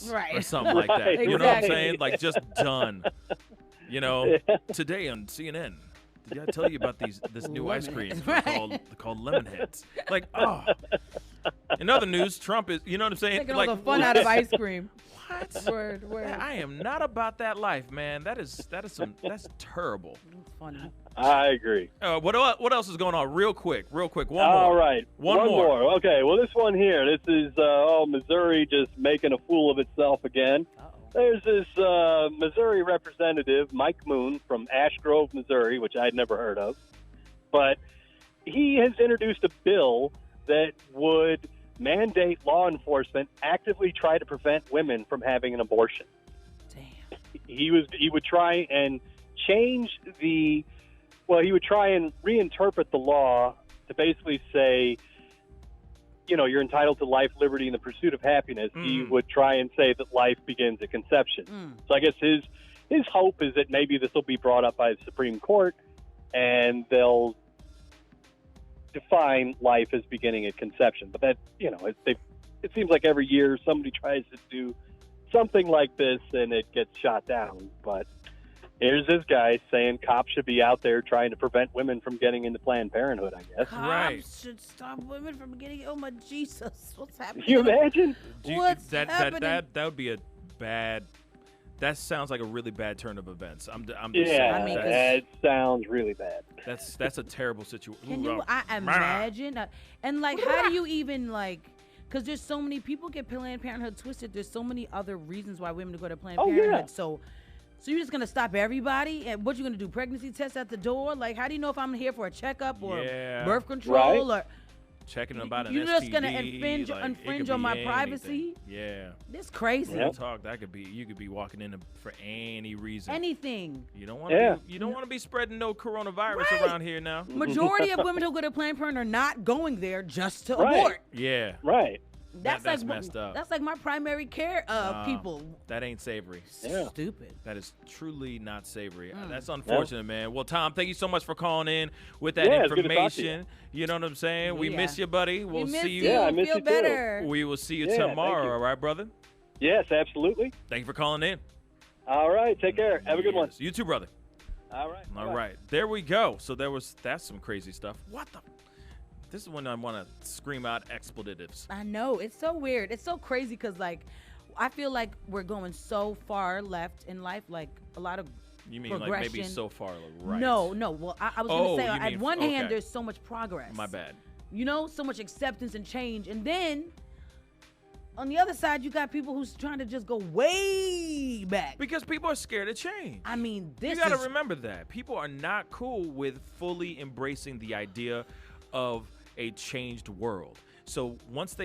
minutes or Right. something like that. Right, You know what I'm exactly. saying? Like just done. You know, today on CNN. Did I tell you about this new ice cream Lemonheads, right. called Lemonheads? Like, oh. In other news, Trump is, you know what I'm saying? Taking Like, all the fun out of ice cream. what? Word. I am not about that life, man. That's terrible. It's funny. I agree. What else is going on? Real quick. One All more. right. One more. Okay. Well, this one here. This is Missouri just making a fool of itself again. Uh-oh. There's this Missouri representative, Mike Moon, from Ash Grove, Missouri, which I'd never heard of. But he has introduced a bill that would mandate law enforcement actively try to prevent women from having an abortion. Damn. He would try and change he would try and reinterpret the law to basically say, you're entitled to life, liberty, and the pursuit of happiness. He would try and say that life begins at conception. So I guess his hope is that maybe this will be brought up by the Supreme Court and they'll define life as beginning at conception. But that, it seems like every year somebody tries to do something like this and it gets shot down. But here's this guy saying cops should be out there trying to prevent women from getting into Planned Parenthood, I guess. Right. Cops should stop women from getting. Oh my Jesus! What's happening? Can you imagine? What's happening? That would be a bad. That sounds like a really bad turn of events. I'm just Yeah, saying. I mean, that sounds really bad. That's a terrible situation. Can you imagine? And like, how do you even like? Because there's so many people get Planned Parenthood twisted. There's so many other reasons why women go to Planned Parenthood. Yeah. So you're just gonna stop everybody? And what you gonna do? Pregnancy tests at the door? Like, how do you know if I'm here for a checkup or birth control or checking about an you're STD? just gonna infringe on my privacy? Yeah. This crazy. Real talk. That could be. You could be walking in for any reason. Anything. You don't want to. You don't want to be spreading no coronavirus around here now. Majority of women who go to Planned Parenthood are not going there just to abort. Yeah. Right. That's like messed up. That's like my primary care people. That ain't savory. Yeah. Stupid. That is truly not savory. That's unfortunate, man. Well, Tom, thank you so much for calling in with that it's good to talk to information. You know what I'm saying? We miss you, buddy. We'll we miss see you. you. Yeah, I miss Feel you too. better. We will see you Yeah, thank tomorrow. you. All right, brother. Yes, absolutely. Thank you for calling in. All right. Take care. Have a good one. Yes. You too, brother. All right. All Bye-bye. right. There we go. So that's some crazy stuff. What the? This is when I want to scream out expletives. I know. It's so weird. It's so crazy because, like, I feel like we're going so far left in life, like a lot of You mean progression. like maybe so far right? No. Well, I was going to say, you at mean- one hand, okay. there's so much progress. My bad. So much acceptance and change. And then on the other side, you got people who's trying to just go way back. Because people are scared of change. I mean, You this got to is remember that. People are not cool with fully embracing the idea of a changed world. So once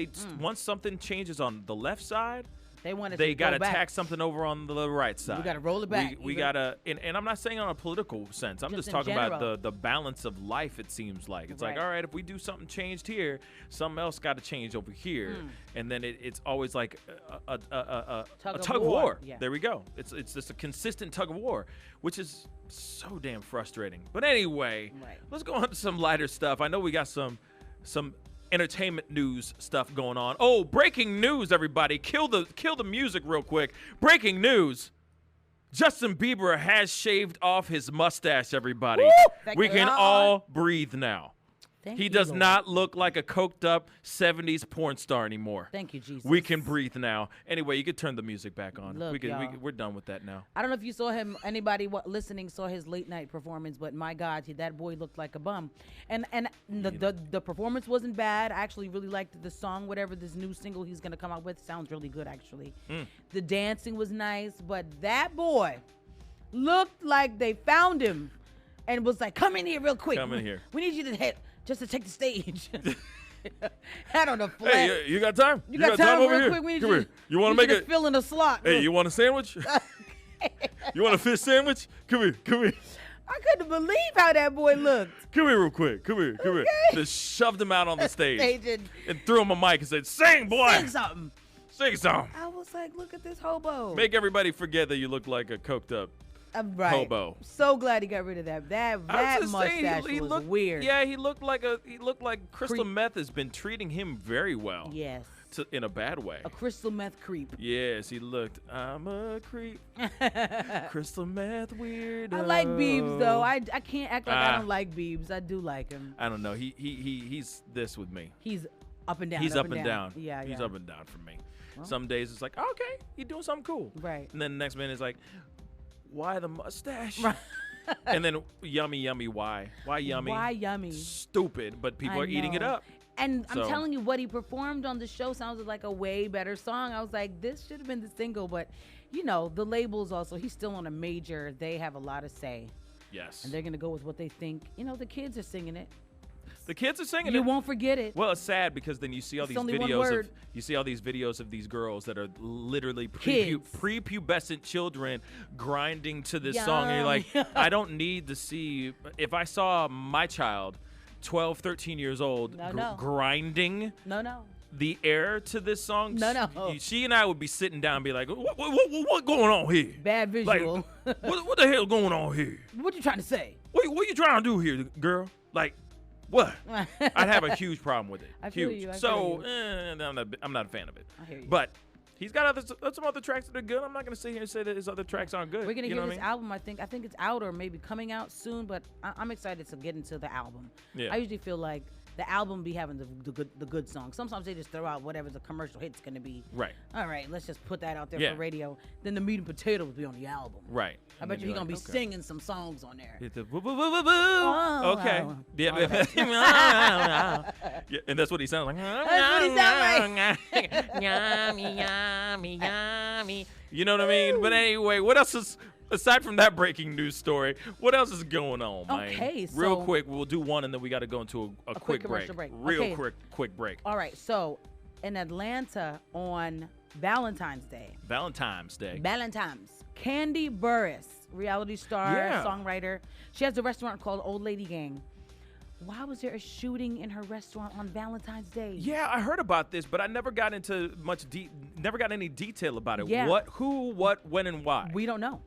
something changes on the left side, they got to back. tack something over on the right side. We got to roll it back. We got to, and I'm not saying on a political sense. I'm just in talking about general. the balance of life, it seems like. It's like, Right. all right, if we do something changed here, something else got to change over here. And then it's always like a tug of war. Yeah. There we go. It's just a consistent tug of war, which is so damn frustrating. But anyway, Right. let's go on to some lighter stuff. I know we got some entertainment news stuff going on. Oh, breaking news, everybody. Kill the music real quick. Breaking news. Justin Bieber has shaved off his mustache, everybody. Thank We can God. all breathe now. Thank He you, does Lord. not look like a coked up 70s porn star anymore. Thank you, Jesus. We can breathe now. Anyway, you can turn the music back on. Look, y'all. We're done with that now. I don't know if you saw him. Anybody listening saw his late night performance, but my God, that boy looked like a bum. And the performance wasn't bad. I actually really liked the song. Whatever this new single he's gonna come out with sounds really good. Actually, the dancing was nice, but that boy looked like they found him and was like, "Come in here real quick. Come in here. We need you to hit just to take the stage." Had on a flat. Hey, you got time? You got time over real here? quick? We need Come you, here. You want to make it? fill in a slot. Hey, you want a sandwich? You want a fish sandwich? Come here. I couldn't believe how that boy looked. Come here real quick. Come here. Okay. Just shoved him out on the stage They and threw him a mic and said, "Sing, boy. Sing something. Sing something." I was like, look at this hobo. Make everybody forget that you look like a coked up Right. hobo. So glad he got rid of that. That I was just saying, mustache he was looked weird. Yeah, he looked like crystal Creep. meth has been treating him very well. Yes. in a bad way. A crystal meth creep. Yes, he looked. I'm a creep. Crystal meth weirdo. I like Biebs though. I can't act like I don't like Biebs. I do like him. I don't know. He's this with me. He's up and down. He's up and down. Yeah, He's up and down for me. Well, some days it's like, okay, you're doing something cool. Right. And then the next minute it's like, why the mustache? Right. And then yummy, why? Why yummy? Why yummy? Stupid, but people are eating it up. And I'm telling you, what he performed on the show sounded like a way better song. I was like, this should have been the single, but you know, the labels also, he's still on a major. They have a lot of say. Yes. And they're going to go with what they think. You know, the kids are singing it. The kids are singing it. You won't forget it. Well, it's sad because then you see all these videos of these girls that are literally prepubescent children grinding to this song, and you're like, I don't need to see. If I saw my child, 12, 13 years old, grinding the air to this song, she and I would be sitting down and be like, what going on here? Bad visual. Like, what the hell going on here? What you trying to say? What you trying to do here, girl? Like, what? I'd have a huge problem with it. I feel you. I'm not a fan of it. I hear you. But he's got some other tracks that are good. I'm not going to sit here and say that his other tracks aren't good. We're going to hear this album, I think. I think it's out or maybe coming out soon, but I'm excited to get into the album. Yeah. I usually feel like the album be having the good songs. Sometimes they just throw out whatever the commercial hit's going to be. Right. All right, let's just put that out there for radio. Then the meat and potatoes be on the album. Right. I bet you he's going to be singing some songs on there. Okay. Yeah. And that's what he sounds like. That's what he sounds like. You know what I mean? But anyway, what else is... Aside from that breaking news story, what else is going on, man? Okay, so... Real quick, we'll do one, and then we got to go into a quick break. Real quick break. All right, so in Atlanta on Valentine's Day. Candy Burris, reality star, songwriter. She has a restaurant called Old Lady Gang. Why was there a shooting in her restaurant on Valentine's Day? Yeah, I heard about this, but I never got into never got any detail about it. Yeah. What, who, what, when, and why? We don't know.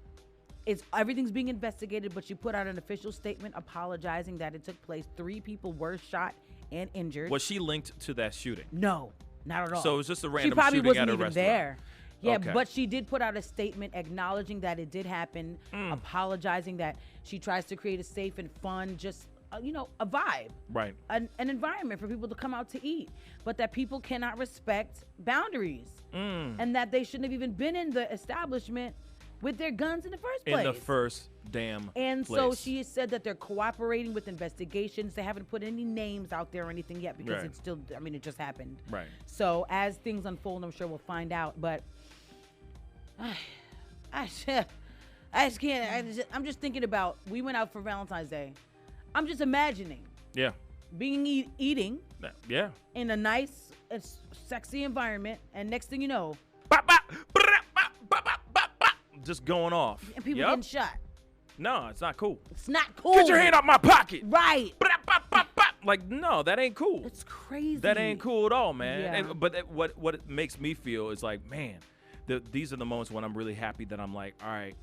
Everything's being investigated, but she put out an official statement apologizing that it took place. 3 people were shot and injured. Was she linked to that shooting? No, not at all. So it was just a random she probably shooting wasn't at a even restaurant. there. Yeah, Okay. But she did put out a statement acknowledging that it did happen, apologizing that she tries to create a safe and fun, just a vibe, right? An environment for people to come out to eat, but that people cannot respect boundaries, and that they shouldn't have even been in the establishment with their guns in the first place. In the first damn And place. so she has said that they're cooperating with investigations. They haven't put any names out there or anything yet because it's still, it just happened. Right. So as things unfold, I'm sure we'll find out. But I just can't. I'm just thinking about, we went out for Valentine's Day. I'm just imagining. Yeah. Being eating. Yeah. In a nice, sexy environment. And next thing you know. Just going off. And people getting shot. No, it's not cool. It's not cool. Get your hand out my pocket. Right. Like, no, that ain't cool. It's crazy. That ain't cool at all, man. Yeah. But what it makes me feel is like, man, these are the moments when I'm really happy that I'm like, all right,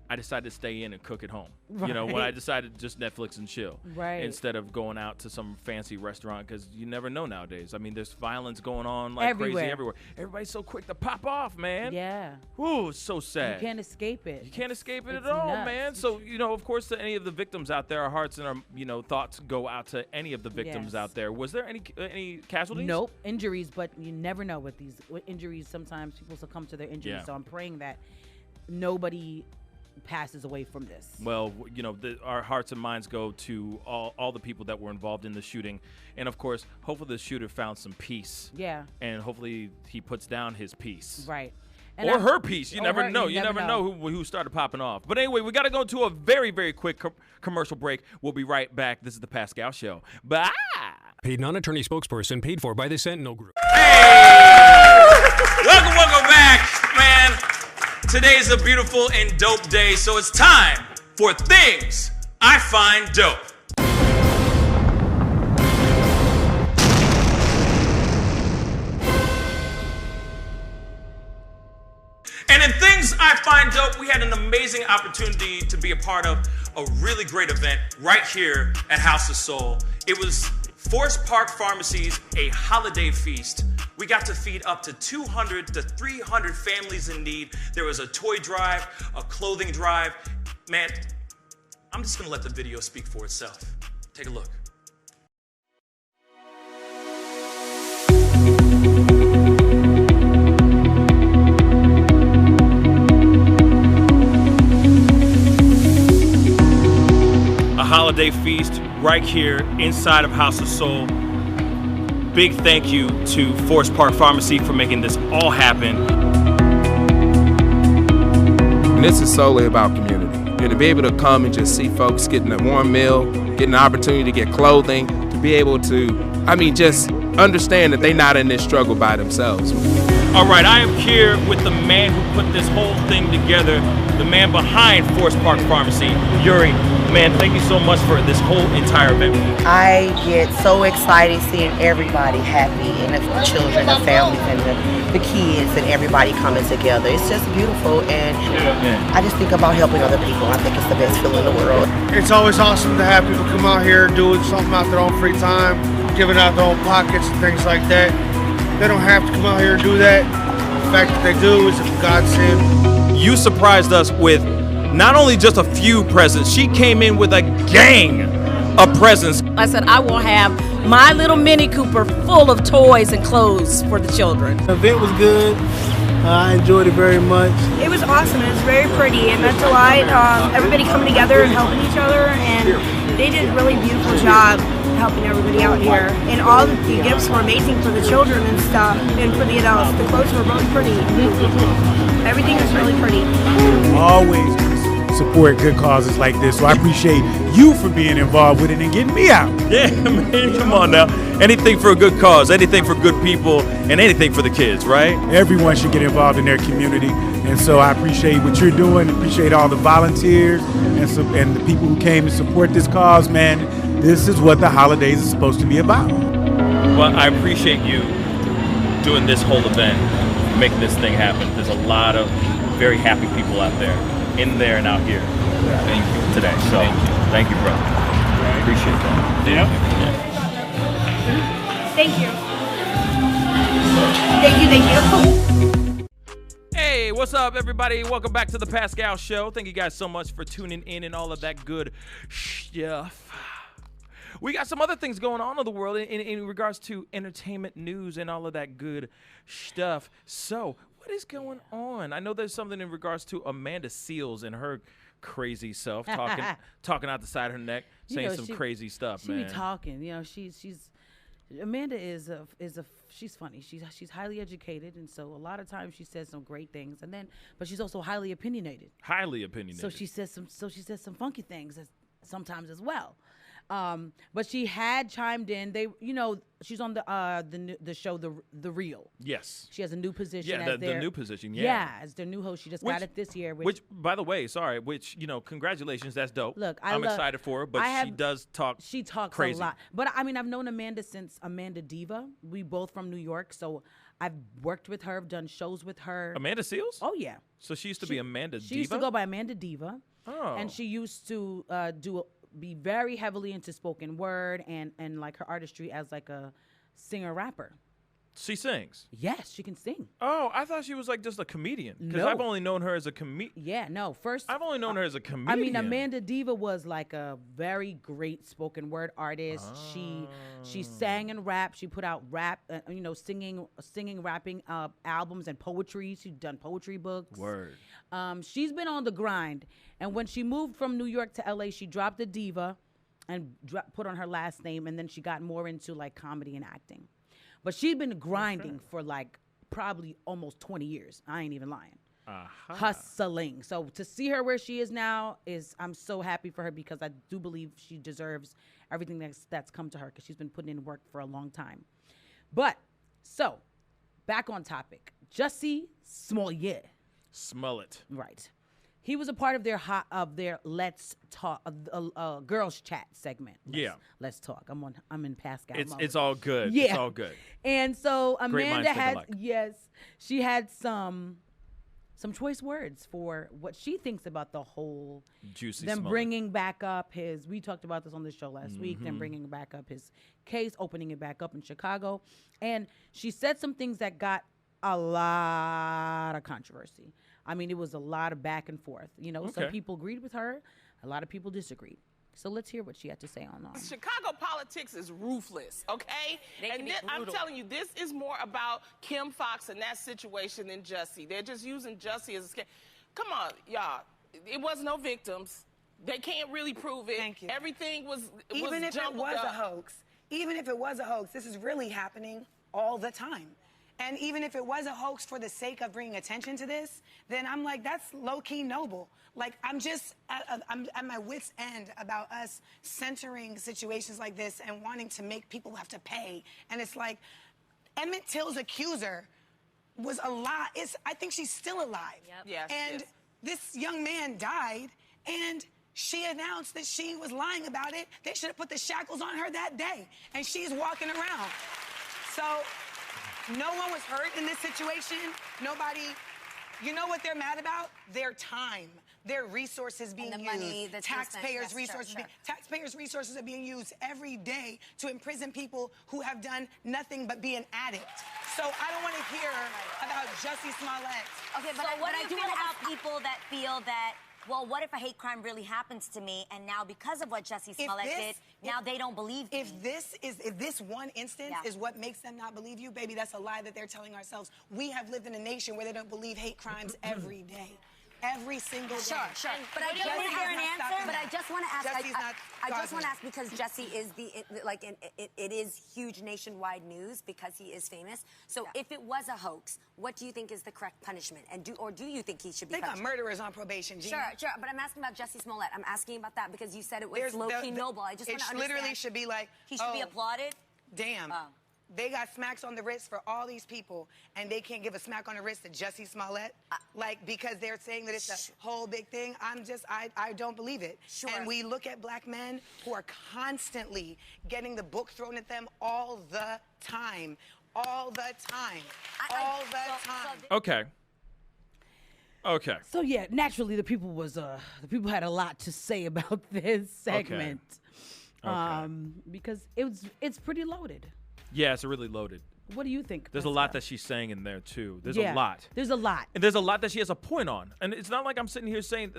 I decided to stay in and cook at home. Right. You know, when I decided to just Netflix and chill. Right. Instead of going out to some fancy restaurant, because you never know nowadays. I mean, there's violence going on like crazy everywhere. Everybody's so quick to pop off, man. Yeah. Ooh, it's so sad. You can't escape it. You can't escape it at all, man. So, of course, to any of the victims out there, our hearts and our, thoughts go out to any of the victims out there. Was there any casualties? Nope. Injuries, but you never know with injuries. Sometimes people succumb to their injuries. Yeah. So I'm praying that nobody passes away from this. Well, our hearts and minds go to all the people that were involved in the shooting. And, of course, hopefully the shooter found some peace. Yeah. And hopefully he puts down his peace. Right. Or her peace. You never know. You never know who started popping off. But anyway, we got to go to a very, very quick commercial break. We'll be right back. This is the Pascal Show. Bye. Paid non-attorney spokesperson paid for by the Sentinel Group. Hey! Welcome back, man. Today is a beautiful and dope day, so it's time for Things I Find Dope. And in Things I Find Dope, we had an amazing opportunity to be a part of a really great event right here at House of Soul. It was Forest Park Pharmacy's A Holiday Feast We got to feed up to 200 to 300 families in need. There was a toy drive, a clothing drive. Man, I'm just gonna let the video speak for itself. Take a look. A holiday feast right here inside of House of Soul. Big thank you to Forest Park Pharmacy for making this all happen. And this is solely about community. And to be able to come and just see folks getting a warm meal, getting an opportunity to get clothing, to be able to, just understand that they're not in this struggle by themselves. All right, I am here with the man who put this whole thing together, the man behind Forest Park Pharmacy, Yuri. Man, thank you so much for this whole entire event. I get so excited seeing everybody happy, and the children, the families, and the kids, and everybody coming together. It's just beautiful, and I just think about helping other people. I think it's the best feeling in the world. It's always awesome to have people come out here doing something out their own free time, giving out their own pockets and things like that. They don't have to come out here and do that. The fact that they do is a godsend. You surprised us with not only just a few presents, she came in with a gang of presents. I said I will have my little Mini Cooper full of toys and clothes for the children. The event was good. I enjoyed it very much. It was awesome. It was very pretty. It meant a lot. Everybody coming together and helping each other, and they did a really beautiful job helping everybody out here. And all the gifts were amazing for the children and stuff, and for the adults. The clothes were really pretty. Everything was really pretty. Always support good causes like this, so I appreciate you for being involved with it and getting me out. Yeah, man, come on now. Anything for a good cause, anything for good people, and anything for the kids, right? Everyone should get involved in their community, and so I appreciate what you're doing, appreciate all the volunteers and the people who came to support this cause, man. This is what the holidays are supposed to be about. Well, I appreciate you doing this whole event, making this thing happen. There's a lot of very happy people out there, in there and out here. Thank you today. So, thank you, brother. Appreciate that. Yeah. Thank you. Thank you. Hey, what's up, everybody? Welcome back to the Pascal Show. Thank you guys so much for tuning in and all of that good stuff. We got some other things going on in the world in regards to entertainment news and all of that good stuff. So, what is going on? I know there's something in regards to Amanda Seales and her crazy self talking out the side of her neck, saying some crazy stuff, man. She be talking, she's Amanda is she's funny. She's highly educated, and so a lot of times she says some great things, but she's also highly opinionated. Highly opinionated. So she says some funky things sometimes as well. But she had chimed in. She's on the show The Real. Yes. She has a new position. Yeah, the new position. Yeah. Yeah, as their new host. She just got it this year. Which, by the way, congratulations. That's dope. Look, I'm excited for her, but she does talk. She talks crazy. a lot. But I mean, I've known Amanda since Amanda Diva. We both from New York, so I've worked with her, done shows with her. Amanda Seales? Oh yeah. So she used to be Amanda Diva. She used to go by Amanda Diva. Oh. And she used to be very heavily into spoken word and like her artistry as like a singer rapper. She sings? Yes, she can sing. Oh, I thought she was like just a comedian. Because No. I've only known her as a comedian. Yeah, no. I've only known her as a comedian. I mean, Amanda Diva was like a very great spoken word artist. She sang and rapped. She put out rap, singing, rapping albums and poetry. She's done poetry books. Word. She's been on the grind. And when she moved from New York to LA, she dropped the Diva and put on her last name. And then she got more into like comedy and acting. But she's been grinding for like probably almost 20 years. I ain't even lying. Hustling. So to see her where she is now I'm so happy for her because I do believe she deserves everything that's come to her because she's been putting in work for a long time. But so back on topic, Jussie Smollett. Smollett. Right. He was a part of their Let's Talk, girls chat segment. Let's Talk. I'm in Pascal. It's all good. Yeah. It's all good. And so Great Amanda minds think alike. she had some some choice words for what she thinks about the whole Juicy them Smollett. bringing back up his. We talked about this on the show last week. Them bringing back up his case, opening it back up in Chicago, and she said some things that got a lot of controversy. I mean, it was a lot of back and forth. You know, some people agreed with her, a lot of people disagreed. So let's hear what she had to say online. Chicago politics is ruthless, okay? And I'm telling you, this is more about Kim Fox and that situation than Jussie. They're just using Jussie as a scare. Come on, y'all. It was no victims. They can't really prove it. Thank you. Everything was even if it was a hoax. Even if it was a hoax, this is really happening all the time. And even if it was a hoax for the sake of bringing attention to this, then I'm like, that's low-key noble. Like, I'm at my wit's end about us centering situations like this and wanting to make people have to pay. And it's like, Emmett Till's accuser was alive. I think she's still alive. Yep. Yes, and this young man died, and she announced that she was lying about it. They should have put the shackles on her that day. And she's walking around. So no one was hurt in this situation. Nobody, you know what they're mad about? Their time, their resources being and the used. money that's Taxpayers' spent. resources. Sure. Taxpayers' resources are being used every day to imprison people who have done nothing but be an addict. So I don't want to hear about Jussie Smollett. Okay, but So what I do do you want feel to ask about people that feel that, well, what if a hate crime really happens to me, and now because of what Jussie Smollett did, now they don't believe me? If this one instance is what makes them not believe you, baby, that's a lie that they're telling ourselves. We have lived in a nation where they don't believe hate crimes every day. Every single day. Sure. But I just want to ask. I just want to ask because Jussie is it is huge nationwide news because he is famous. So if it was a hoax, what do you think is the correct punishment? And do you think he should be? They got punished? murderers on probation, Gina. Sure. But I'm asking about Jussie Smollett. I'm asking about that because you said it was low-key noble. I just want to understand. It literally should be like, he should be applauded. Damn. Oh. They got smacks on the wrist for all these people, and they can't give a smack on the wrist to Jussie Smollett, because they're saying that it's a whole big thing. I don't believe it. Sure. And we look at black men who are constantly getting the book thrown at them all the time. All the time. All the time. Okay. So yeah, naturally the people had a lot to say about this segment. Because it's pretty loaded. Yeah, it's really loaded. What do you think? There's a lot that she's saying in there too. There's Yeah, a lot. There's a lot. And there's a lot that she has a point on. And it's not like I'm sitting here saying,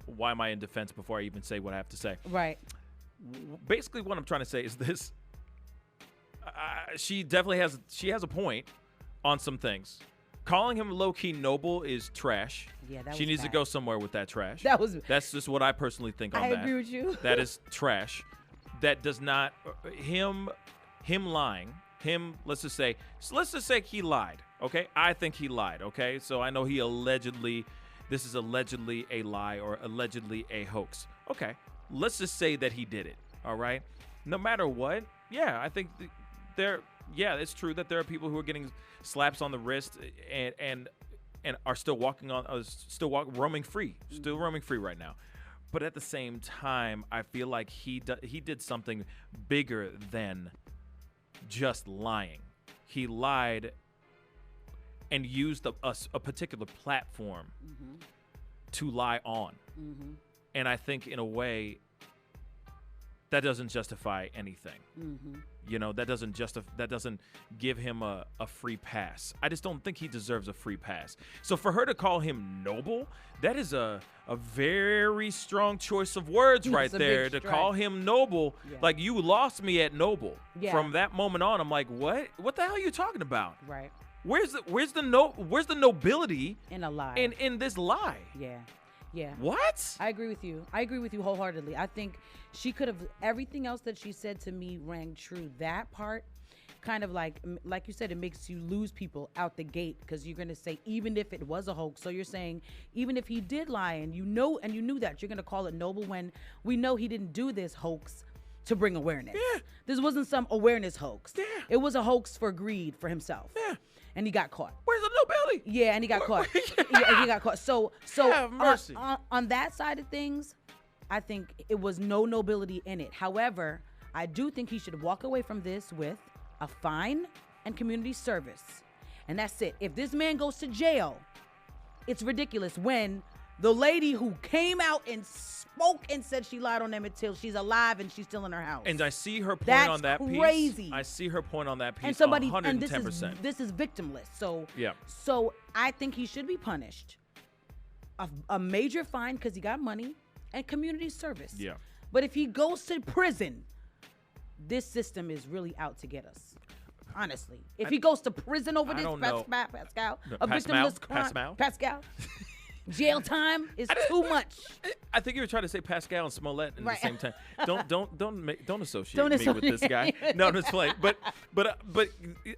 why am I in defense before I even say what I have to say? Right. Basically, what I'm trying to say is this. She definitely has a point on some things. Calling him low-key noble is trash. Yeah, that she was needs bad. to go somewhere with that trash. That's just what I personally think on I that. agree with you. That is trash. That does not him lying. Let's just say he lied. Okay, I think he lied. Okay, so I know this is allegedly a lie or allegedly a hoax. Okay, let's just say that he did it. All right, no matter what, yeah, I think it's true that there are people who are getting slaps on the wrist and are still roaming free right now. But at the same time, I feel like he did something bigger than just lying. He lied and used a particular platform to lie on. And I think in a way that doesn't justify anything. You know, that doesn't give him a free pass. I just don't think he deserves a free pass. So for her to call him noble, that is a very strong choice of words right there. To call him noble, like you lost me at noble. Yeah. From that moment on, I'm like, what? What the hell are you talking about? Right. Where's the nobility in a lie? In this lie? Yeah. Yeah. What? I agree with you. I agree with you wholeheartedly. I think she could have, everything else that she said to me rang true. That part, kind of like you said, it makes you lose people out the gate because you're going to say, even if it was a hoax. So you're saying, even if he did lie and you knew that, you're going to call it noble when we know he didn't do this hoax to bring awareness. Yeah. This wasn't some awareness hoax. Yeah. It was a hoax for greed for himself. Yeah. And he got caught. Where's the nobility? Yeah, and he got caught. Yeah, he got caught. So Have mercy. On that side of things, I think it was no nobility in it. However, I do think he should walk away from this with a fine and community service. And that's it. If this man goes to jail, it's ridiculous when the lady who came out and spoke and said she lied on Emmett Till, she's alive and she's still in her house. And I see her point That's on that crazy. piece. I see her point on that piece. And somebody, 110%. and this is victimless. So yeah. So I think he should be punished. A major fine because he got money and community service. Yeah. But if he goes to prison, this system is really out to get us. Honestly, if he goes to prison over this, Pascal, a victimless crime, Pascal, jail time is too much. I think you were trying to say Pascal and Smollett at the same time. Don't associate Don't me with this guy. No, I'm just playing. But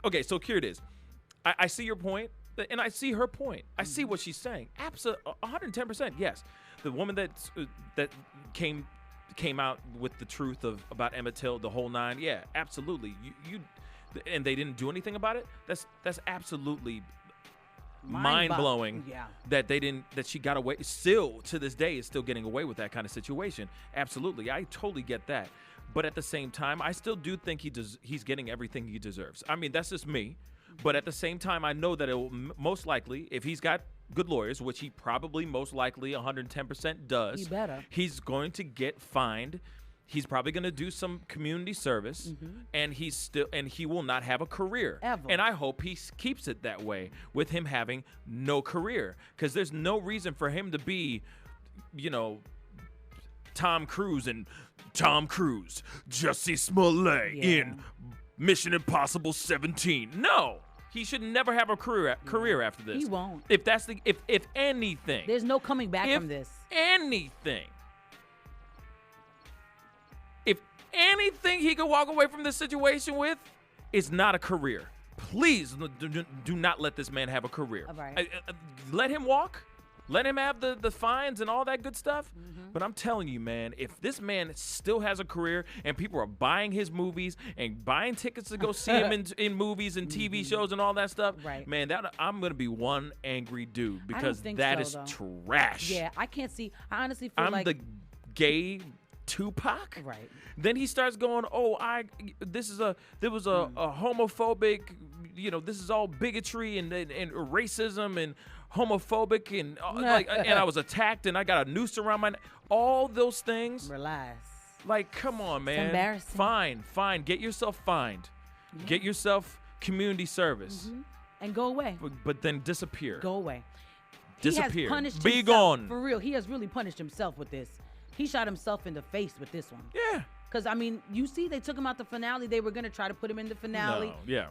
okay. So here it is. I see your point, and I see her point. I see what she's saying. Absolutely, 110%. Yes, the woman that came out with the truth about Emmett Till, the whole nine. Yeah, absolutely. You and they didn't do anything about it. That's absolutely mind-blowing. Yeah. That she got away, still to this day is still getting away with that kind of situation. Absolutely. I totally get that. But at the same time, I still do think he's getting everything he deserves. I mean, that's just me. But at the same time, I know that it will most likely, if he's got good lawyers, which he probably most likely 110% does, he better. He's going to get fined. He's probably going to do some community service, and he will not have a career. Ever. And I hope he keeps it that way with him having no career, because there's no reason for him to be, Tom Cruise, Jussie Smollett in Mission Impossible 17. No. He should never have a career after this. He won't. If anything. There's no coming back from this. If anything he could walk away from this situation with is not a career. Please do not let this man have a career. All right. Let him walk. Let him have the fines and all that good stuff. But I'm telling you, man, if this man still has a career and people are buying his movies and buying tickets to go see him in movies and TV shows and all that stuff, man, I'm going to be one angry dude, because that is trash. Yeah, I can't see. I honestly feel I'm the gay Tupac. Right. Then he starts going, there was a homophobic, this is all bigotry and racism and homophobic and and I was attacked and I got a noose around my neck. All those things. Relax. Like, come on, man. It's embarrassing. Fine. Get yourself fined. Yeah. Get yourself community service. And go away. But then disappear. Go away. Disappear. He has punished Be himself. gone. For real, he has really punished himself with this. He shot himself in the face with this one. Yeah. Because, I mean, you see, they took him out the finale. They were going to try to put him in the finale. No, yeah.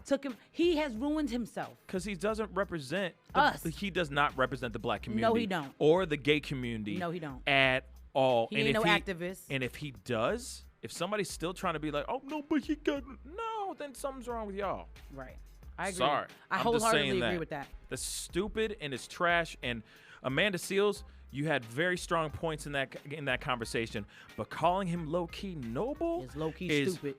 He has ruined himself. Because he doesn't represent us. He does not represent the black community. No, he don't. Or the gay community. No, he don't. At all. He ain't no activist. And if he does, if somebody's still trying to be like, oh, no, but he got, no, then something's wrong with y'all. Right. I agree. Sorry. I wholeheartedly agree with that. That's stupid and it's trash. And Amanda Seales, you had very strong points in that conversation, but calling him low-key noble is low-key stupid.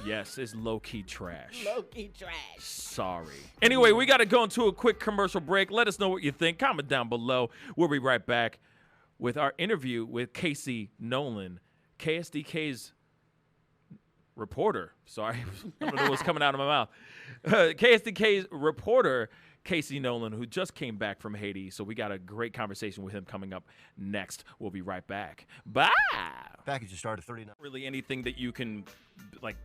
Yes, it's low-key trash. Low-key trash. Sorry. Anyway, we got to go into a quick commercial break. Let us know what you think. Comment down below. We'll be right back with our interview with Casey Nolan, KSDK's reporter. Sorry, I don't know what's coming out of my mouth. KSDK's reporter, Casey Nolan, who just came back from Haiti. So we got a great conversation with him coming up next. We'll be right back. Bye. Package start at $39. Really anything that you can, like,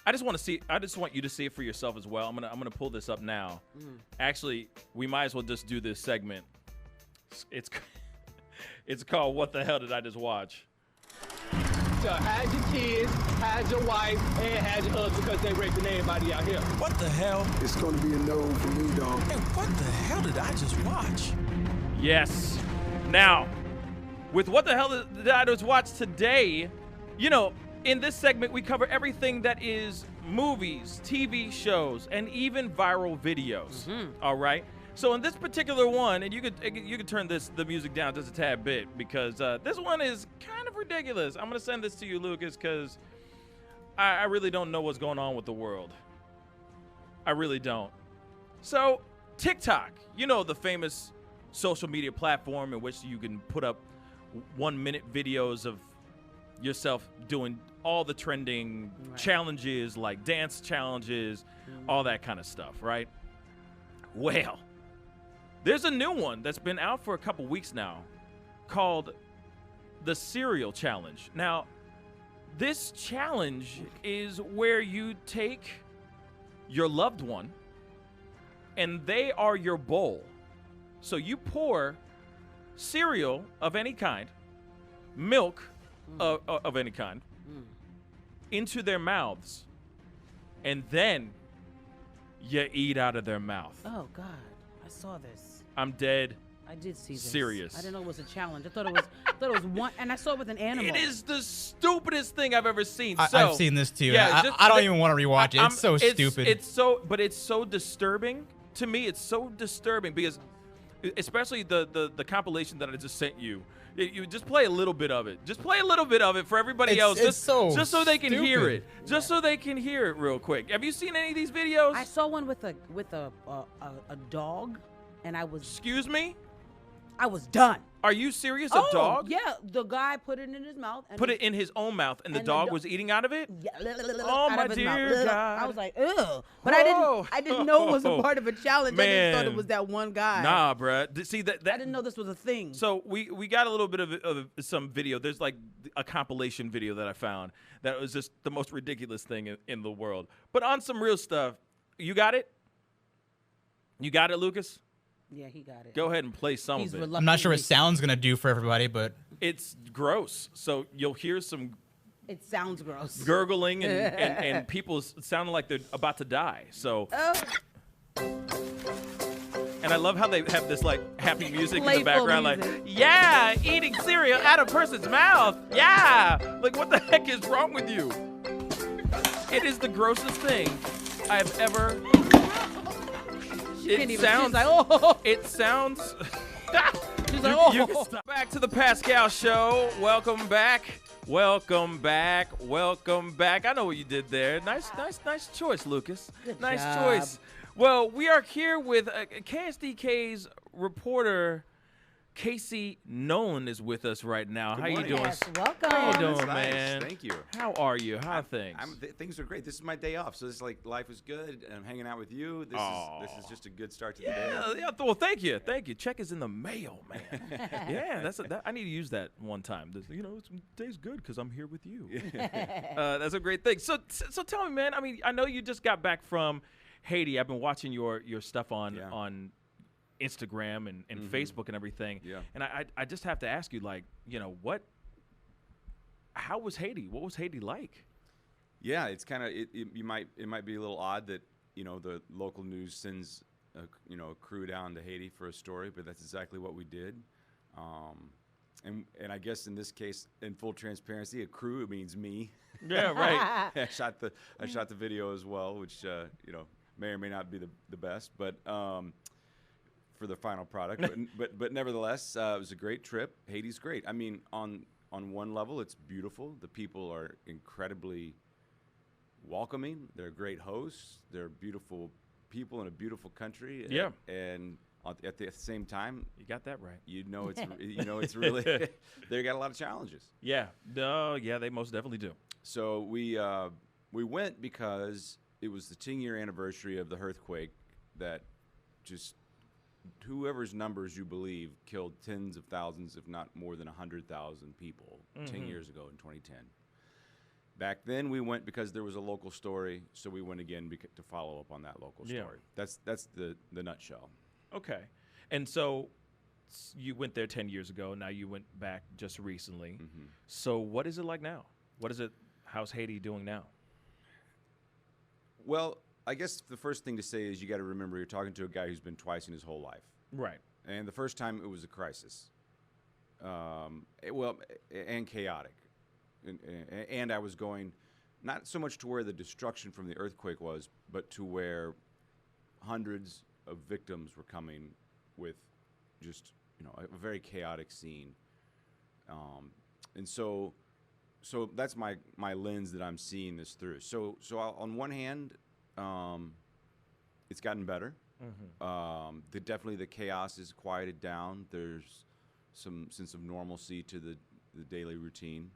I just want you to see it for yourself as well. I'm gonna pull this up now. Actually, we might as well just do this segment. It's called What the Hell Did I Just Watch? So hide your kids, hide your wife, and hide your husband because they raping everybody out here. What the hell? It's going to be a no for me, dog. Hey, what the hell did I just watch? Yes. Now, with What the Hell Did I Just Watch today, in this segment, we cover everything that is movies, TV shows, and even viral videos. All right? So in this particular one, and you could turn the music down just a tad bit, because this one is kind of ridiculous. I'm gonna send this to you, Lucas, because I really don't know what's going on with the world. I really don't. So TikTok, the famous social media platform in which you can put up 1-minute videos of yourself doing all the trending challenges, like dance challenges, all that kind of stuff, right? Well, There's a new one that's been out for a couple weeks now called the Cereal Challenge. Now, this challenge is where you take your loved one and they are your bowl. So you pour cereal of any kind, milk of any kind, into their mouths, and then you eat out of their mouth. Oh, God. I saw this. I'm dead. I did see this. Serious. I didn't know it was a challenge. I thought it was one, and I saw it with an animal. It is the stupidest thing I've ever seen. I've seen this too. Yeah, I don't even want to rewatch it. It's so stupid. But it's so disturbing to me. It's so disturbing because, especially the compilation that I just sent you. You just play a little bit of it. Just play a little bit of it for everybody else. Just so they can hear it. Just so they can hear it real quick. Have you seen any of these videos? I saw one with a dog, and I was. Excuse me? I was done. Are you serious? A dog? Yeah, the guy put it in his mouth. And put it in his own mouth, and the dog was eating out of it? Yeah. Oh, my dear God. I was like, ugh. But I didn't know it was a part of a challenge. Man. I just thought it was that one guy. Nah, bruh. See, that I didn't know this was a thing. So we got a little bit of some video. There's like a compilation video that I found that was just the most ridiculous thing in the world. But on some real stuff, you got it? You got it, Lucas? Yeah, he got it. Go ahead and play some of it. I'm not sure what sound's gonna do for everybody, but it's gross. So you'll hear some. It sounds gross. Gurgling and people sounding like they're about to die. So. And I love how they have this like happy music in the background, like, yeah, eating cereal out of a person's mouth. Yeah, like what the heck is wrong with you? It is the grossest thing I've ever. It sounds like, oh. It sounds. She's like, oh. You can stop. Back to the Pascal Show. Welcome back. Welcome back. Welcome back. I know what you did there. Nice choice, Lucas. Good nice job. choice. Well, we are here with KSDK's reporter. Casey Nolan is with us right now. How you doing? Yes, welcome. How you doing, Nice. man? Thank you. How are you? How are things? Things are great. This is my day off, so it's like life is good, and I'm hanging out with you. This is just a good start to the day. Yeah. Well, thank you. Check is in the mail, man. Yeah, I need to use that one time. Today's good because I'm here with you. That's a great thing. So tell me, man. I mean, I know you just got back from Haiti. I've been watching your stuff on Instagram and Facebook and everything. Yeah. And I just have to ask you, like, how was Haiti? What was Haiti like? Yeah, it's kind of it might be a little odd that the local news sends a crew down to Haiti for a story, but that's exactly what we did. And I guess in this case, in full transparency, a crew means me. Yeah, right. I shot the video as well, which may or may not be the best, but for the final product. but nevertheless, it was a great trip. Haiti's great. I mean, on one level, it's beautiful. The people are incredibly welcoming. They're great hosts. They're beautiful people in a beautiful country. Yeah. And at the same time, you got that right. It's really they got a lot of challenges. Yeah. No. Yeah, they most definitely do. So we went because it was the 10-year anniversary of the earthquake that just whoever's numbers you believe killed tens of thousands, if not more than 100,000 people 10 years ago in 2010. Back then we went because there was a local story, so we went again to follow up on that local story. That's the nutshell. Okay. And so you went there 10 years ago. Now you went back just recently. Mm-hmm. So what is it like now? How's Haiti doing now? Well, I guess the first thing to say is you got to remember you're talking to a guy who's been twice in his whole life. Right. And the first time it was a crisis. And chaotic. And I was going not so much to where the destruction from the earthquake was, but to where hundreds of victims were coming with just, a very chaotic scene. And so that's my lens that I'm seeing this through. So on one hand, it's gotten better. Definitely the chaos is quieted down. There's some sense of normalcy to the daily routine.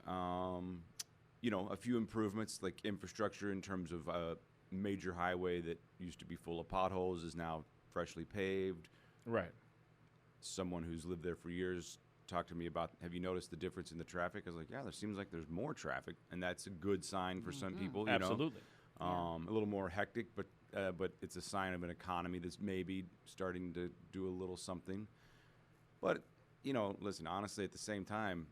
A few improvements like infrastructure in terms of a major highway that used to be full of potholes is now freshly paved. Right. Someone who's lived there for years talked to me about, have you noticed the difference in the traffic? I was like, yeah, there seems like there's more traffic, and that's a good sign for some people. You Absolutely. know? A little more hectic, but it's a sign of an economy that's maybe starting to do a little something. But, you know, listen, honestly, at the same time,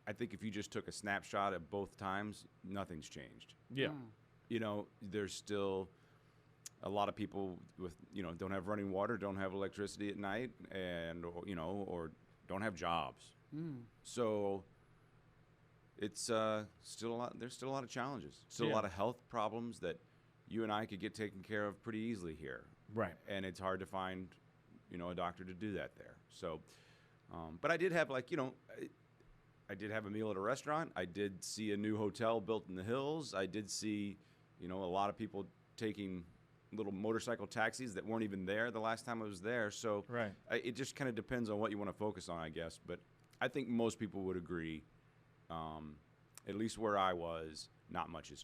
I think if you just took a snapshot at both times, nothing's changed. Yeah. You know, there's still a lot of people with, you know, don't have running water, don't have electricity at night, and, you know, or don't have jobs. So it's still a lot. There's still a lot of challenges. Still a lot of health problems that you and I could get taken care of pretty easily here. Right. And it's hard to find, you know, a doctor to do that there. So, but I did have, like, you know, I did have a meal at a restaurant. I did see a new hotel built in the hills. I did see, you know, a lot of people taking little motorcycle taxis that weren't even there the last time I was there. So it just kind of depends on what you want to focus on, I guess. But I think most people would agree, at least where I was, not much has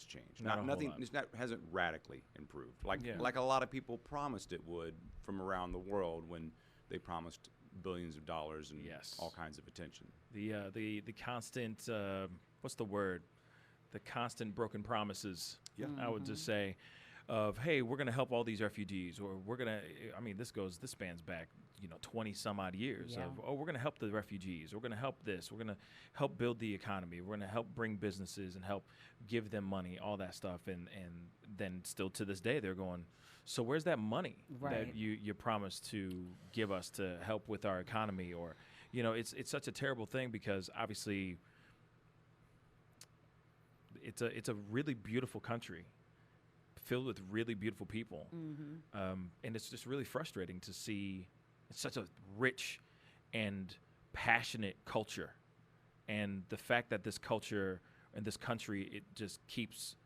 changed. Nothing hasn't radically improved. Like a lot of people promised it would from around the world when they promised billions of dollars and all kinds of attention. The constant what's the word? The constant broken promises. Yeah. I would just say, of, hey, we're going to help all these refugees, or we're going to, I mean, this spans back, you know, 20 some odd years of, oh, we're going to help the refugees. We're going to help this. We're going to help build the economy. We're going to help bring businesses and help give them money, all that stuff. And then still to this day, they're going, so where's that money that you promised to give us to help with our economy? Or, you know, it's such a terrible thing because obviously it's a really beautiful country, filled with really beautiful people. And it's just really frustrating to see such a rich and passionate culture. And the fact that this culture and this country, it just keeps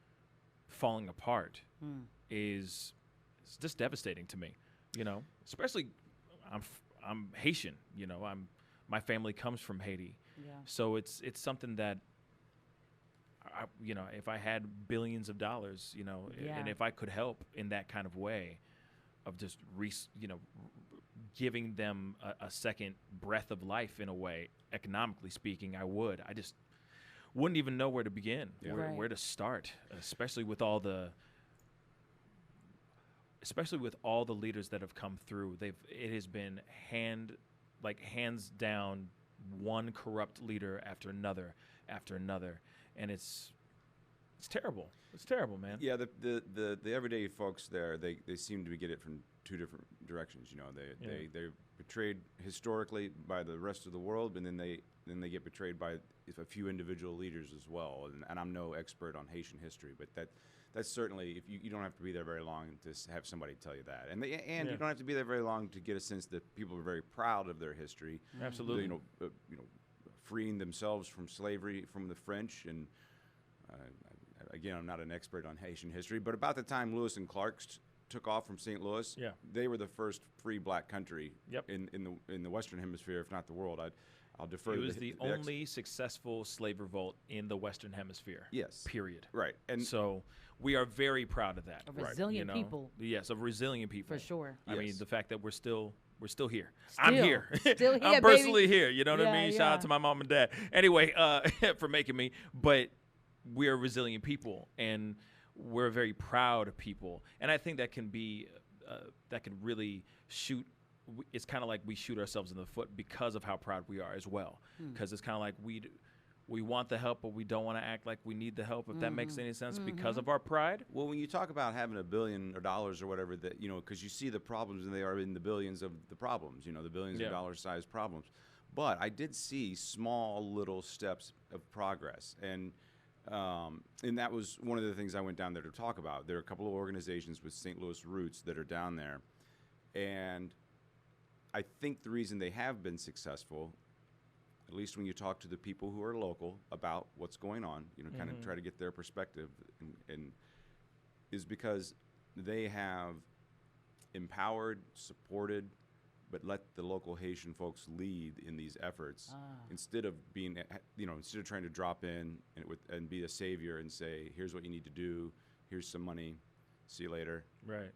falling apart is just devastating to me, you know, especially I'm Haitian, you know, my family comes from Haiti. So it's something that you know, if I had billions of dollars, you know, and if I could help in that kind of way of just, you know, giving them a second breath of life in a way, economically speaking, I would. I just wouldn't even know where to begin, where to start, especially with all the leaders that have come through. It has been hands down, one corrupt leader after another, and it's terrible. It's terrible, man. Yeah, the everyday folks there, they seem to get it from two different directions. You know, they're betrayed historically by the rest of the world, and then they get betrayed by a few individual leaders as well. And I'm no expert on Haitian history, but that's certainly, if you don't have to be there very long to have somebody tell you that, and you don't have to be there very long to get a sense that people are very proud of their history. Absolutely. You know, freeing themselves from slavery from the French, and again, I'm not an expert on Haitian history, but about the time Lewis and Clark took off from St. Louis, they were the first free black country in the Western Hemisphere, if not the world. I'll defer. It was the only successful slave revolt in the Western Hemisphere. Yes. Period. Right. And so we are very proud of that. Of resilient people. Yes, of resilient people. For sure. I mean, the fact that we're still here. Still. I'm here. Still here, I'm personally baby. here. You know what I mean? Shout out to my mom and dad. Anyway, for making me. But we're resilient people, and we're very proud people. And I think that can be, that can really shoot. It's kind of like we shoot ourselves in the foot because of how proud we are as well. Because it's kind of like we want the help, but we don't want to act like we need the help, if that makes any sense, because of our pride. Well, when you talk about having $1 billion or whatever, that, you know, because you see the problems, and they are in the billions of the problems, you know, the billions of dollar size problems. But I did see small little steps of progress, and that was one of the things I went down there to talk about. There are a couple of organizations with St. Louis roots that are down there, and I think the reason they have been successful, at least when you talk to the people who are local about what's going on, you know, kind of try to get their perspective, and is because they have empowered, supported, but let the local Haitian folks lead in these efforts instead of being, you know, instead of trying to drop in and be a savior and say, here's what you need to do, here's some money, See you later. Right.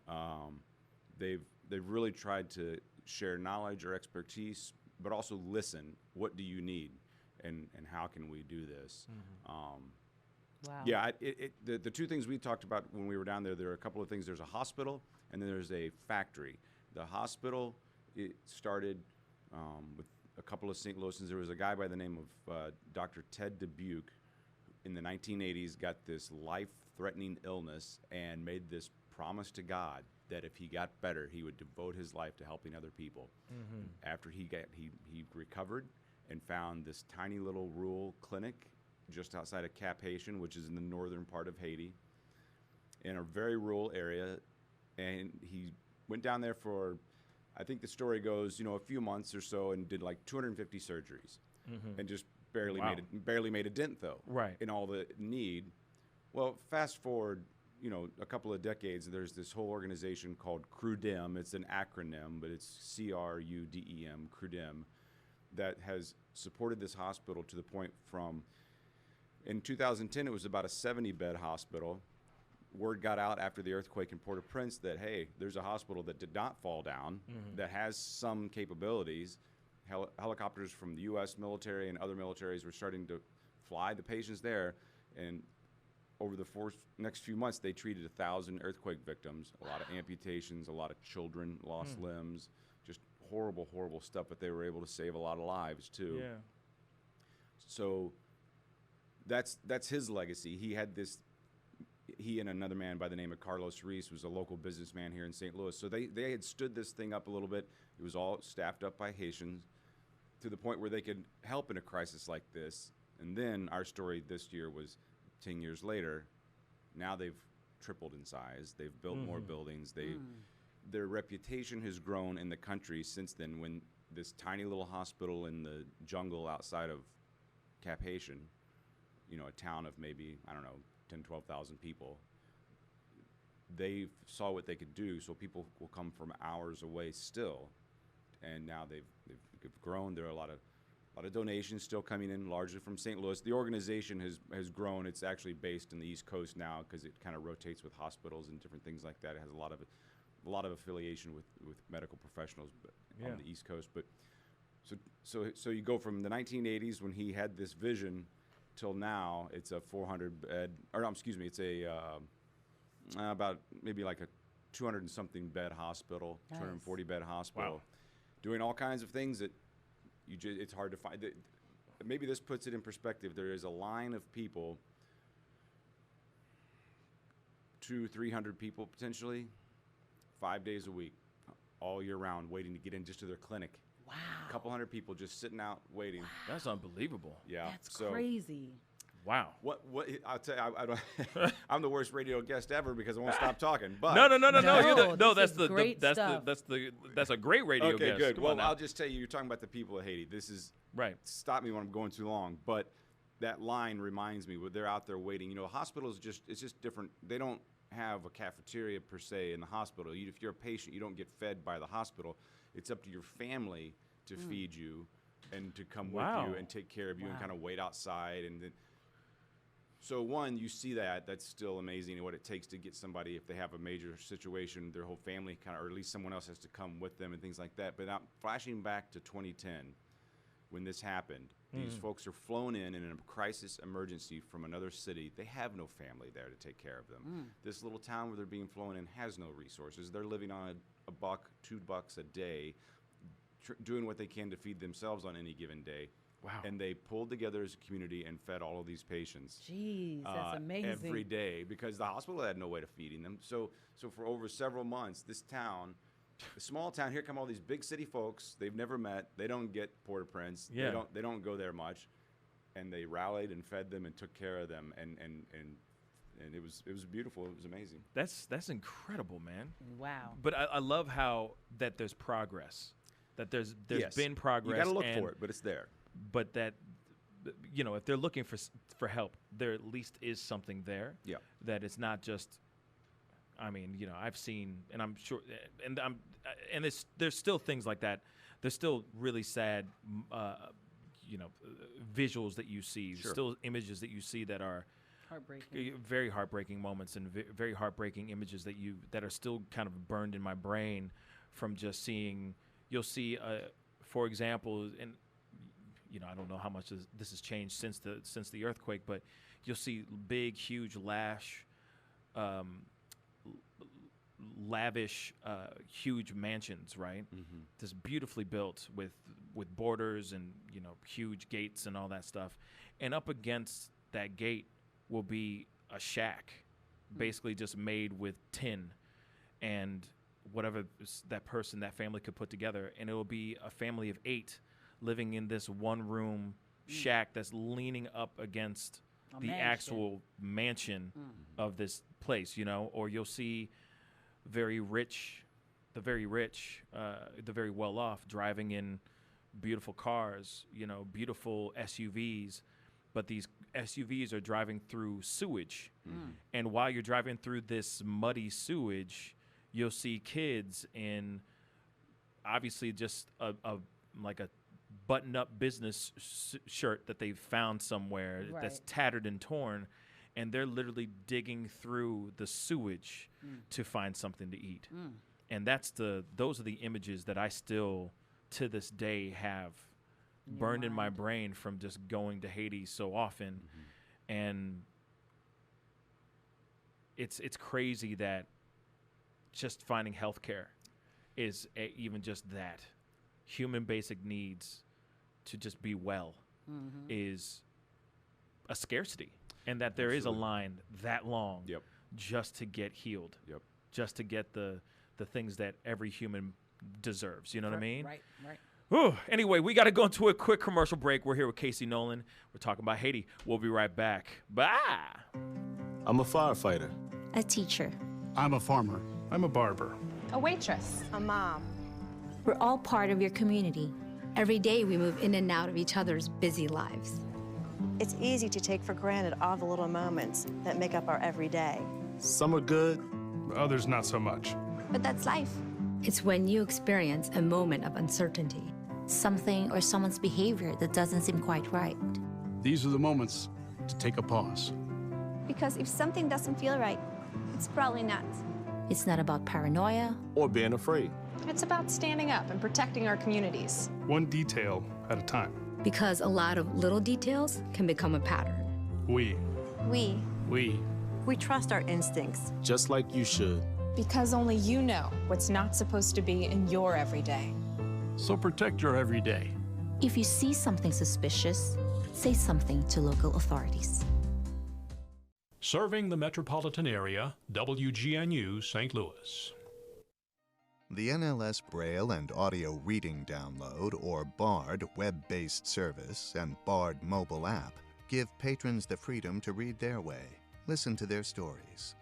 They've really tried to share knowledge or expertise, but also listen. What do you need, and how can we do this? Wow. Yeah, the two things we talked about when we were down there are a couple of things. There's a hospital, and then there's a factory. The hospital, it started with a couple of St. Louisans. There was a guy by the name of Dr. Ted Dubuque in the 1980s, got this life-threatening illness and made this promise to God that if he got better, he would devote his life to helping other people. After he recovered and found this tiny little rural clinic just outside of Cap Haitian, which is in the northern part of Haiti, in a very rural area, and he went down there for, I think the story goes, a few months or so, and did like 250 surgeries, and just barely made a dent though, right, in all the need. Well, fast forward, a couple of decades, there's this whole organization called CRUDEM. It's an acronym, but it's CRUDEM, CRUDEM, that has supported this hospital to the point from, in 2010, it was about a 70-bed hospital. Word got out after the earthquake in Port-au-Prince that, hey, there's a hospital that did not fall down, that has some capabilities. Helicopters from the U.S. military and other militaries were starting to fly the patients there, and over the next few months, they treated 1,000 earthquake victims, a lot of amputations, a lot of children lost limbs, just horrible, horrible stuff, but they were able to save a lot of lives, too. Yeah. So that's his legacy. He and another man by the name of Carlos Reese was a local businessman here in St. Louis. So they had stood this thing up a little bit. It was all staffed up by Haitians to the point where they could help in a crisis like this. And then our story this year was 10 years later. Now they've tripled in size. They've built more buildings. Their reputation has grown in the country since then, when this tiny little hospital in the jungle outside of Cap Haitian, a town of maybe, 10, 12,000 people, they saw what they could do, so people will come from hours away still. And now they've grown. There are a lot of donations still coming in, largely from St. Louis. The organization has grown. It's actually based in the East Coast now because it kind of rotates with hospitals and different things like that. It has a lot of affiliation with medical professionals on the East Coast. But so you go from the 1980s when he had this vision till now. It's a 400-bed, or no, excuse me, it's a about maybe like a 200 and something bed hospital, 240 bed hospital, doing all kinds of things that it's hard to find. Maybe this puts it in perspective. There is a line of people, 200-300 people potentially, 5 days a week, all year round, waiting to get in just to their clinic. Wow. A couple hundred people just sitting out waiting. Wow. That's unbelievable. Yeah. That's crazy. Wow. What I'll tell you, I don't. I'm the worst radio guest ever because I won't stop talking. But no. That's a great radio guest. Okay, good. Come Well, I'll just tell you, you're talking about the people of Haiti. This is right. Stop me when I'm going too long, but that line reminds me. They're out there waiting. Hospitals it's just different. They don't have a cafeteria per se in the hospital. If you're a patient, you don't get fed by the hospital. It's up to your family to feed you and to come with you and take care of you and kind of wait outside. And then, so one, you see that's still amazing what it takes to get somebody, if they have a major situation, their whole family or at least someone else has to come with them and things like that. But now flashing back to 2010, when this happened, these folks are flown in a crisis emergency from another city. They have no family there to take care of them. This little town where they're being flown in has no resources. They're living on $1, $2 a day, doing what they can to feed themselves on any given day. Wow. And they pulled together as a community and fed all of these patients. Jeez, that's amazing. Every day, because the hospital had no way to feeding them. So for over several months, this town, a small town, here come all these big city folks they've never met. They don't get Port-au-Prince. Yeah. They don't go there much. And they rallied and fed them and took care of them, and it was beautiful. It was amazing. That's incredible, man. Wow. But I love how that there's progress. That there's been progress. You got to look for it, but it's there. But that, if they're looking for help, there at least is something there. Yeah. That it's not just. I mean, I've seen, and I'm sure, and there's still things like that. There's still really sad, visuals that you see. Sure. Still images that you see that are very heartbreaking moments and very heartbreaking images that are still kind of burned in my brain from just seeing. You'll see, for example, and I don't know how much this has changed since the earthquake, but you'll see big, huge, lavish, huge mansions, right? Mm-hmm. Just beautifully built with borders and huge gates and all that stuff. And up against that gate will be a shack, basically just made with tin and whatever that family could put together, and it will be a family of 8 living in this one-room shack that's leaning up against the actual mansion of this place, or you'll see the very well-off driving in beautiful cars, beautiful SUVs, but these SUVs are driving through sewage. And while you're driving through this muddy sewage, you'll see kids in obviously just a button-up business shirt that they've found somewhere that's tattered and torn, and they're literally digging through the sewage to find something to eat. And those are the images that I still to this day have burned in my brain from just going to Haiti so often. And it's crazy that just finding healthcare is even just that. Human basic needs to just be well is a scarcity, and that there is a line that long just to get healed, just to get the things that every human deserves. You know what I mean? Right. Ooh, anyway, we got to go into a quick commercial break. We're here with Casey Nolan. We're talking about Haiti. We'll be right back. Bye. I'm a firefighter. A teacher. I'm a farmer. I'm a barber. A waitress. A mom. We're all part of your community. Every day we move in and out of each other's busy lives. It's easy to take for granted all the little moments that make up our everyday. Some are good, others not so much. But that's life. It's when you experience a moment of uncertainty, something or someone's behavior that doesn't seem quite right. These are the moments to take a pause. Because if something doesn't feel right, it's probably not. It's not about paranoia or being afraid. It's about standing up and protecting our communities. One detail at a time. Because a lot of little details can become a pattern. We trust our instincts. Just like you should. Because only you know what's not supposed to be in your everyday. So protect your everyday. If you see something suspicious, say something to local authorities. Serving the metropolitan area, WGNU St. Louis. The NLS Braille and Audio Reading Download, or BARD web-based service, and BARD mobile app give patrons the freedom to read their way, listen to their stories.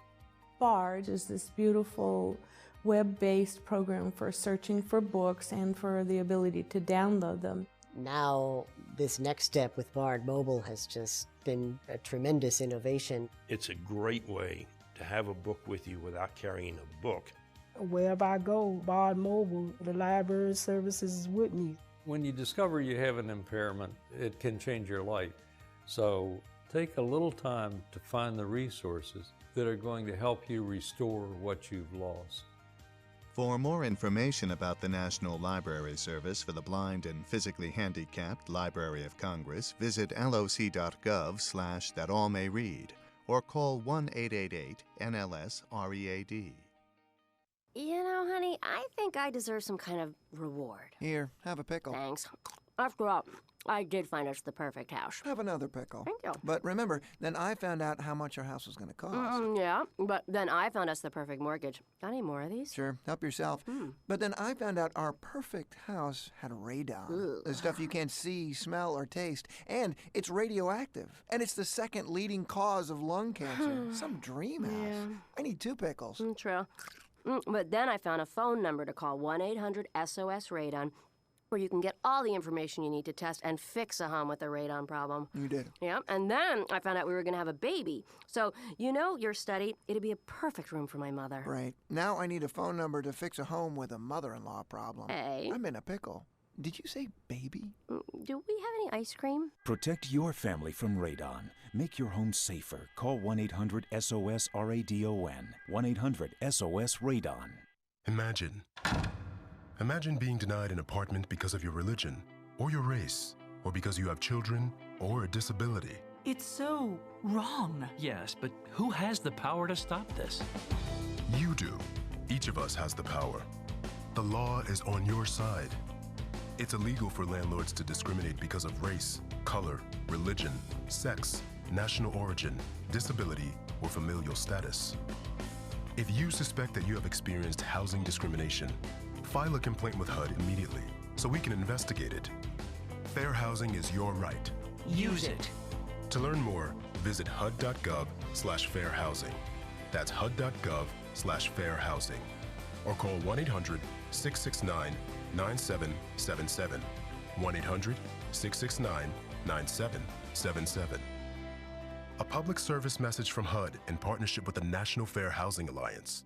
BARD is this beautiful web-based program for searching for books and for the ability to download them. Now, this next step with BARD Mobile has just been a tremendous innovation. It's a great way to have a book with you without carrying a book. Wherever I go, BARD Mobile, the library services is with me. When you discover you have an impairment, it can change your life. So take a little time to find the resources that are going to help you restore what you've lost. For more information about the National Library Service for the Blind and Physically Handicapped Library of Congress, visit loc.gov/thatallmayread or call 1-888-NLS-READ. You know, honey, I think I deserve some kind of reward. Here, have a pickle. Thanks. After all, I did find us the perfect house. Have another pickle. Thank you. But remember, then I found out how much our house was going to cost. Yeah, but then I found us the perfect mortgage. Got any more of these? Sure, help yourself. But then I found out our perfect house had radon. The stuff you can't see, smell, or taste. And it's radioactive. And it's the second leading cause of lung cancer. Some dream house. Yeah. I need 2 pickles. True. But then I found a phone number to call, 1-800-SOS-RADON, where you can get all the information you need to test and fix a home with a radon problem. You did. Yeah, and then I found out we were going to have a baby. So, you know, your study, it'd be a perfect room for my mother. Right. Now I need a phone number to fix a home with a mother-in-law problem. Hey. I'm in a pickle. Did you say baby? Do we have any ice cream? Protect your family from radon. Make your home safer. Call 1-800-SOS-RADON. 1-800-SOS-RADON. Imagine being denied an apartment because of your religion, or your race, or because you have children, or a disability. It's so wrong. Yes, but who has the power to stop this? You do. Each of us has the power. The law is on your side. It's illegal for landlords to discriminate because of race, color, religion, sex, national origin, disability, or familial status. If you suspect that you have experienced housing discrimination, file a complaint with HUD immediately so we can investigate it. Fair housing is your right. Use it. To learn more, visit hud.gov/fairhousing. That's hud.gov/fairhousing. Or call 1-800-669-9777. 1-800-669-9777. A public service message from HUD in partnership with the National Fair Housing Alliance.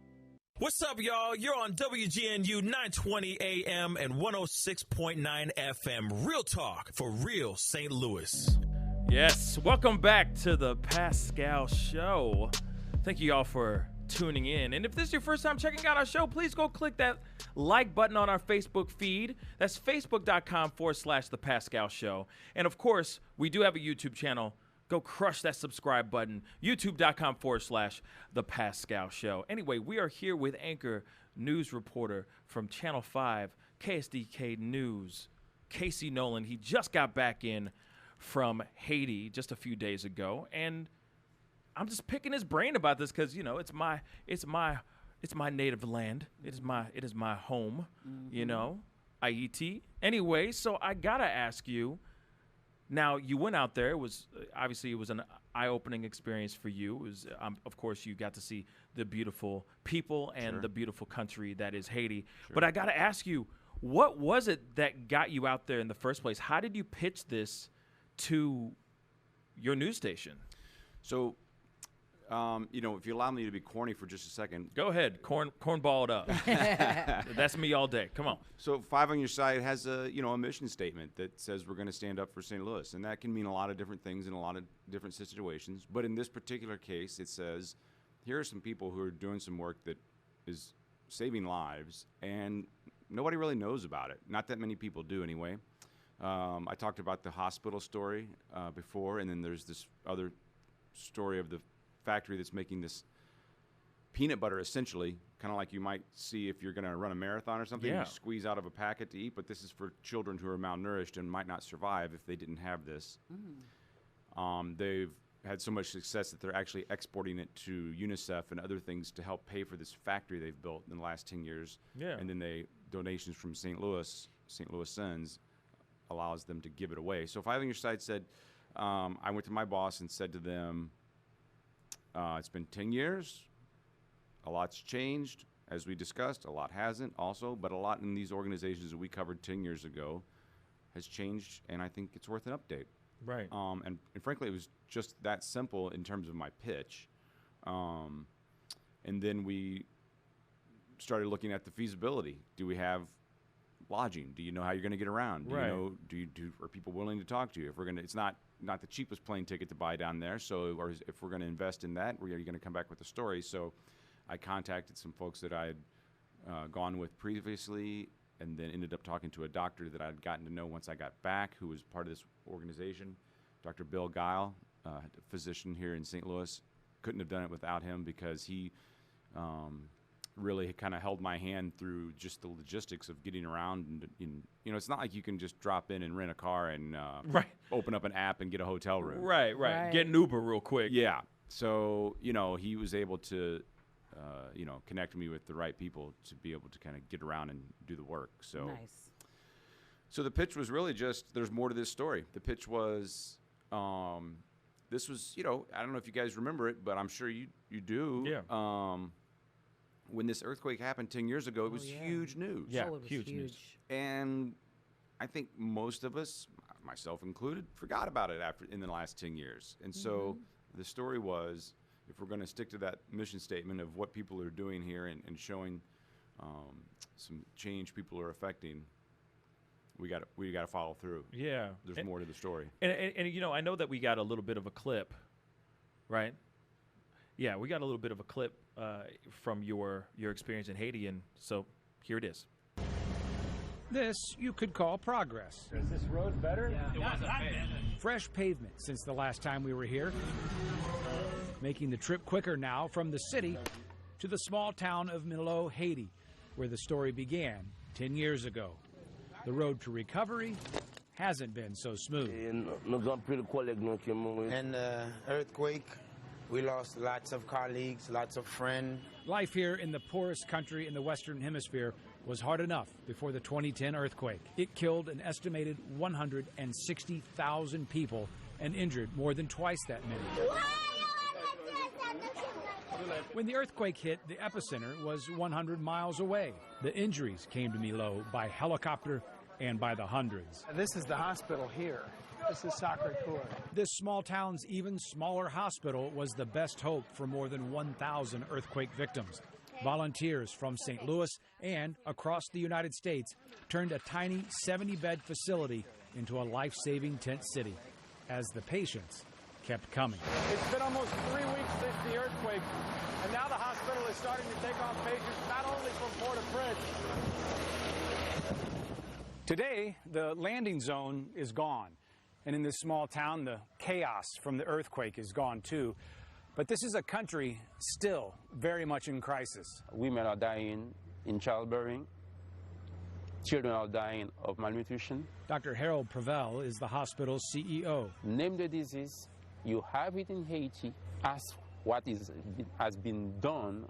What's up, y'all? You're on WGNU 920 AM and 106.9 FM. Real talk for real St. Louis. Yes, welcome back to the Pascal Show. Thank you all for tuning in. And if this is your first time checking out our show, please go click that like button on our Facebook feed. That's facebook.com/The Pascal Show. And of course, we do have a YouTube channel. Go crush that subscribe button. YouTube.com/The Pascal Show. Anyway, we are here with anchor news reporter from Channel 5, KSDK News, Casey Nolan. He just got back in from Haiti just a few days ago, and I'm just picking his brain about this because, you know, it's my native land. It is my home, you know, Haiti. Anyway, so I gotta ask you. Now, you went out there. It was obviously an eye-opening experience for you. It was, of course, you got to see the beautiful people and the beautiful country that is Haiti. Sure. But I got to ask you, what was it that got you out there in the first place? How did you pitch this to your news station? So, you know, if you allow me to be corny for just a second. Go ahead, cornball it up. That's me all day. Come on. So 5 on your site has a mission statement that says we're going to stand up for St. Louis, and that can mean a lot of different things in a lot of different situations. But in this particular case, it says here are some people who are doing some work that is saving lives, and nobody really knows about it. Not that many people do, anyway. I talked about the hospital story before, and then there's this other story of the factory that's making this peanut butter, essentially, kind of like you might see if you're going to run a marathon or something. Yeah. You squeeze out of a packet to eat, but this is for children who are malnourished and might not survive if they didn't have this. They've had so much success that they're actually exporting it to UNICEF and other things to help pay for this factory they've built in the last 10 years. Yeah. And then donations from St. Louisans allows them to give it away. So 5 on your site said, I went to my boss and said to them, it's been 10 years. A lot's changed, as we discussed. A lot hasn't also, but a lot in these organizations that we covered 10 years ago has changed, and I think it's worth an update. Right. And frankly, it was just that simple in terms of my pitch. And then we started looking at the feasibility. Do we have lodging? Do you know how you're going to get around? Right. Are people willing to talk to you? If we're going to, it's not the cheapest plane ticket to buy down there. So, or if we're going to invest in that, are you going to come back with a story? So, I contacted some folks that I had gone with previously, and then ended up talking to a doctor that I'd gotten to know once I got back, who was part of this organization, Dr. Bill Guile, a physician here in St. Louis. Couldn't have done it without him because he really kind of held my hand through just the logistics of getting around. And it's not like you can just drop in and rent a car and open up an app and get a hotel room. Right. Get an Uber real quick. Yeah. So, he was able to, connect me with the right people to be able to kind of get around and do the work. So, nice. So the pitch was really just, there's more to this story. The pitch was, this was, I don't know if you guys remember it, but I'm sure you do. Yeah. When this earthquake happened 10 years ago, it was huge news. Yeah, it was huge news. And I think most of us, myself included, forgot about it in the last 10 years. And so the story was, if we're going to stick to that mission statement of what people are doing here and showing some change people are affecting, we got to follow through. Yeah. There's more to the story. And you know, I know that we got a little bit of a clip, right? Yeah, we got a little bit of a clip from your experience in Haiti, and so here it is. This you could call progress. Is this road better? Yeah. It wasn't bad. Fresh pavement since the last time we were here, making the trip quicker now from the city to the small town of Milo, Haiti, where the story began 10 years ago. The road to recovery hasn't been so smooth. And earthquake, we lost lots of colleagues, lots of friends. Life here in the poorest country in the Western Hemisphere was hard enough before the 2010 earthquake. It killed an estimated 160,000 people and injured more than twice that many. When the earthquake hit, the epicenter was 100 miles away. The injuries came to Milo by helicopter and by the hundreds. This is the hospital here. This is Sacré-Cœur. This small town's even smaller hospital was the best hope for more than 1,000 earthquake victims. Volunteers from St. Louis and across the United States turned a tiny 70-bed facility into a life-saving tent city as the patients kept coming. It's been almost 3 weeks since the earthquake, and now the hospital is starting to take on patients not only from Port-au-Prince. Today, the landing zone is gone, and in this small town, the chaos from the earthquake is gone too. But this is a country still very much in crisis. Women are dying in childbearing. Children are dying of malnutrition. Dr. Harold Prevel is the hospital's CEO. Name the disease. You have it in Haiti. Ask what has been done,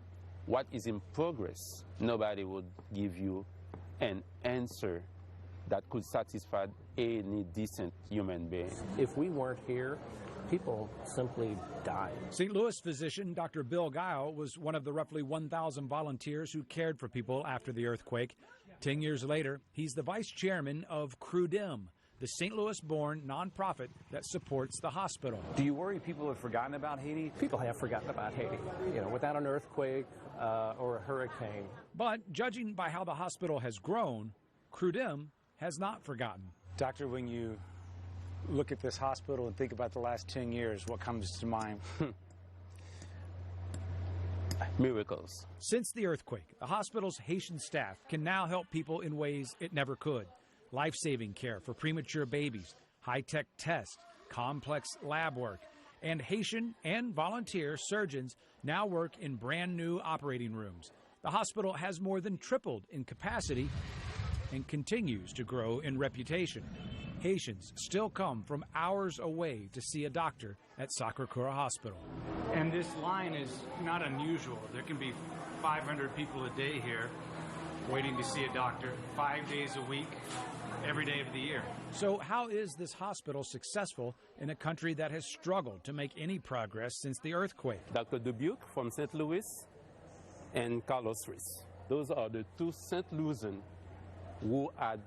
what is in progress. Nobody would give you an answer that could satisfy any decent human being. If we weren't here, people simply died. St. Louis physician Dr. Bill Guile was one of the roughly 1,000 volunteers who cared for people after the earthquake. 10 years later, he's the vice chairman of CRUDIM, the St. Louis-born nonprofit that supports the hospital. Do you worry people have forgotten about Haiti? People have forgotten about Haiti, without an earthquake or a hurricane. But judging by how the hospital has grown, CRUDIM has not forgotten. Doctor, when you look at this hospital and think about the last 10 years, what comes to mind? Miracles. Since the earthquake, the hospital's Haitian staff can now help people in ways it never could. Life-saving care for premature babies, high-tech tests, complex lab work, and Haitian and volunteer surgeons now work in brand-new operating rooms. The hospital has more than tripled in capacity and continues to grow in reputation. Haitians still come from hours away to see a doctor at Sacré-Cœur Hospital. And this line is not unusual. There can be 500 people a day here waiting to see a doctor, 5 days a week, every day of the year. So how is this hospital successful in a country that has struggled to make any progress since the earthquake? Dr. Dubuque from St. Louis and Carlos Ruiz. Those are the two St. Louisans who had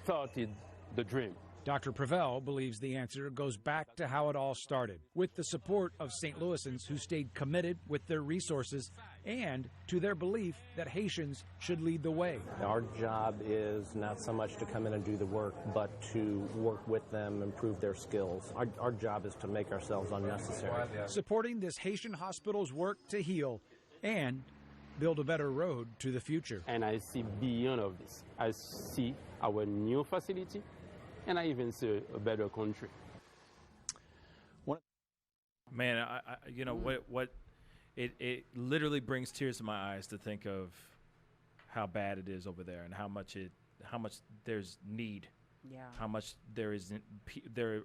started the dream. Dr. Prevel believes the answer goes back to how it all started, with the support of St. Louisans who stayed committed with their resources and to their belief that Haitians should lead the way. Our job is not so much to come in and do the work, but to work with them, improve their skills. Our job is to make ourselves unnecessary. Supporting this Haitian hospital's work to heal and build a better road to the future. And I see beyond of this. I see our new facility, and I even see a better country. Man, it literally brings tears to my eyes to think of how bad it is over there and how much there's need. Yeah. How much there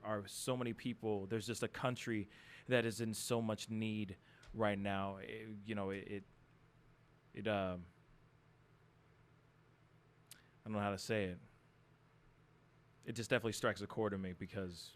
are so many people. There's just a country that is in so much need right now. I don't know how to say it. It just definitely strikes a chord in me because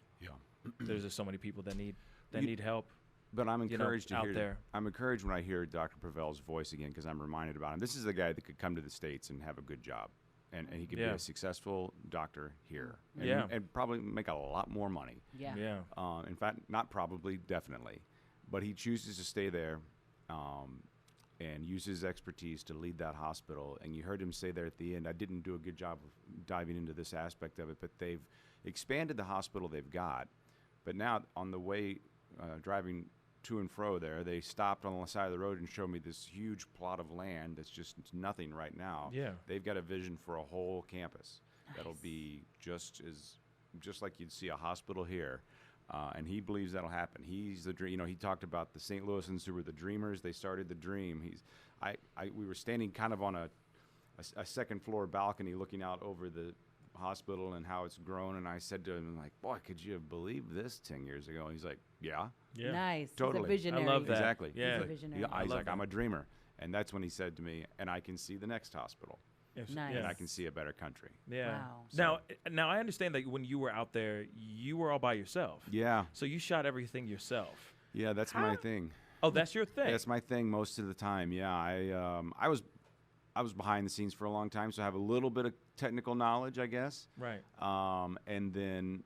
there's just so many people that need help. But I'm encouraged out there. I'm encouraged when I hear Dr. Prevel's voice again because I'm reminded about him. This is the guy that could come to the States and have a good job, and he could be a successful doctor here, and probably make a lot more money. Yeah. In fact, not probably, definitely, but he chooses to stay there. and use his expertise to lead that hospital. And you heard him say there at the end, I didn't do a good job of diving into this aspect of it, but they've expanded the hospital they've got. But now on the way driving to and fro there, they stopped on the side of the road and showed me this huge plot of land that's just nothing right now. Yeah. They've got a vision for a whole campus that'll be just like you'd see a hospital here. And he believes that'll happen. He's the dream. You know, he talked about the St. Louisans who were the dreamers. They started the dream. We were standing kind of on a second floor balcony looking out over the hospital and how it's grown. And I said to him, like, boy, could you have believed this 10 years ago? And he's like, yeah. Nice. Totally. He's a visionary. I love that. Exactly. Yeah. He's a visionary. He's like, I'm a dreamer. And that's when he said to me, and I can see the next hospital. Nice. And I can see a better country. Yeah. Wow. Now I understand that when you were out there, you were all by yourself. Yeah. So you shot everything yourself. Yeah, that's my thing. Oh, that's your thing. That's my thing most of the time. Yeah, I was behind the scenes for a long time, so I have a little bit of technical knowledge, I guess. Right. And then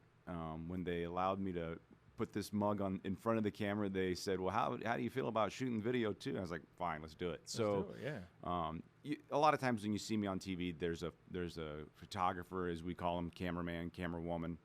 when they allowed me to put this mug in front of the camera, they said, "Well, how do you feel about shooting video too?" I was like, "Fine, let's do it." Let's do it, yeah. A lot of times when you see me on TV, there's a photographer, as we call him, cameraman, camerawoman,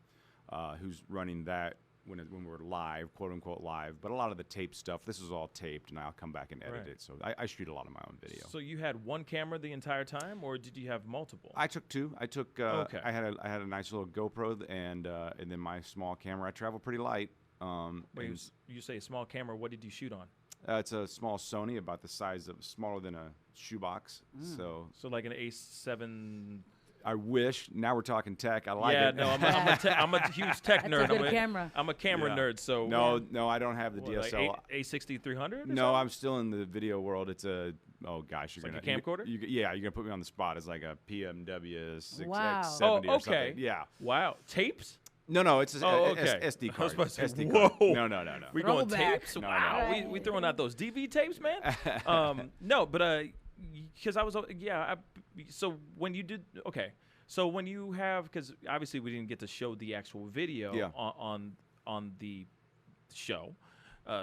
who's running that when we're live, quote unquote live. But a lot of the tape stuff, this is all taped, and I'll come back and edit it. So I shoot a lot of my own video. So you had one camera the entire time, or did you have multiple? I took two. I took. Okay. I had a nice little GoPro and then my small camera. I travel pretty light. Wait, you say a small camera. What did you shoot on? It's a small Sony, about the size of, smaller than a shoebox. So like an A7. I wish. Now we're talking tech. I like it. No, I'm a huge tech nerd. That's a good camera. I'm a camera nerd. So no, I don't have the DSL. Like A6300. No, I'm still in the video world. It's a gosh, you're like gonna a camcorder. You're gonna put me on the spot. It's like a PMW 6X70 Wow. or something. Yeah. Wow. Tapes. No, it's a okay. SD card. I was about to say, SD whoa. card. No. We going Throwback. tapes? No, Wow. no. We throwing out those DV tapes, man. No, but because I was so when you did so when you have, because obviously we didn't get to show the actual video on the show.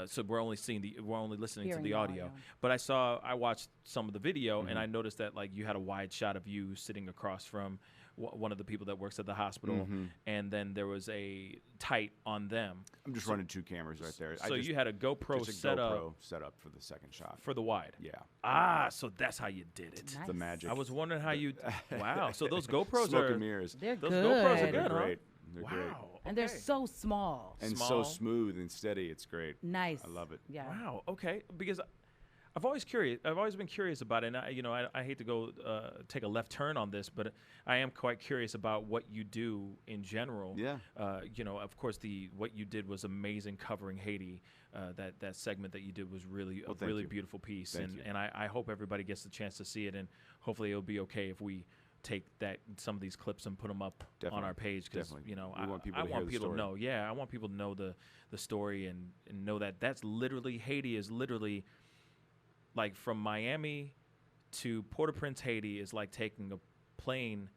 So we're only listening Hearing to the audio. But I watched some of the video and I noticed that like you had a wide shot of you sitting across from one of the people that works at the hospital, and then there was a tight on them. I'm just running two cameras right there. So you had a GoPro set up for the second shot. For the wide. Yeah. So that's how you did it. Nice. The magic. I was wondering how you. Wow. So those GoPros Smoke are and mirrors. They're those good. GoPros are They're good, huh? great. They're great. Wow. And they're so small. And Small. so smooth and steady. It's great. Nice. I love it. Yeah. Wow. Okay. Because I've always been curious about it. And I hate to go take a left turn on this, but I am quite curious about what you do in general. Yeah. Of course, what you did was amazing, covering Haiti. That segment that you did was really a really beautiful piece, and I hope everybody gets the chance to see it, and hopefully it'll be okay if we take some of these clips and put them up on our page, because I want people to know. Yeah, I want people to know the story and know that that's literally Haiti is literally. Like from Miami to Port-au-Prince, Haiti is like taking a plane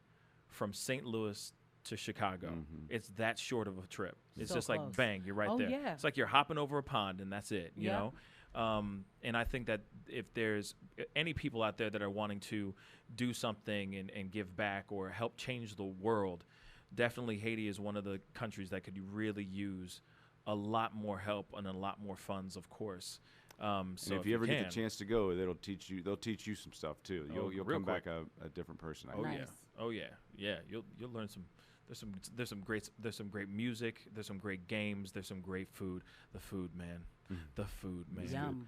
from St. Louis to Chicago. It's that short of a trip. It's So just close. like bang, you're right there. Yeah. It's like you're hopping over a pond and that's it, you know? And I think that if there's any people out there that are wanting to do something and give back or help change the world, definitely Haiti is one of the countries that could really use a lot more help and a lot more funds, of course. So if you ever get the chance to go, they'll teach you some stuff too. You'll come back a different person. Yeah. You'll learn some. There's some great music. There's some great games. There's some great food. The food, man. Yum.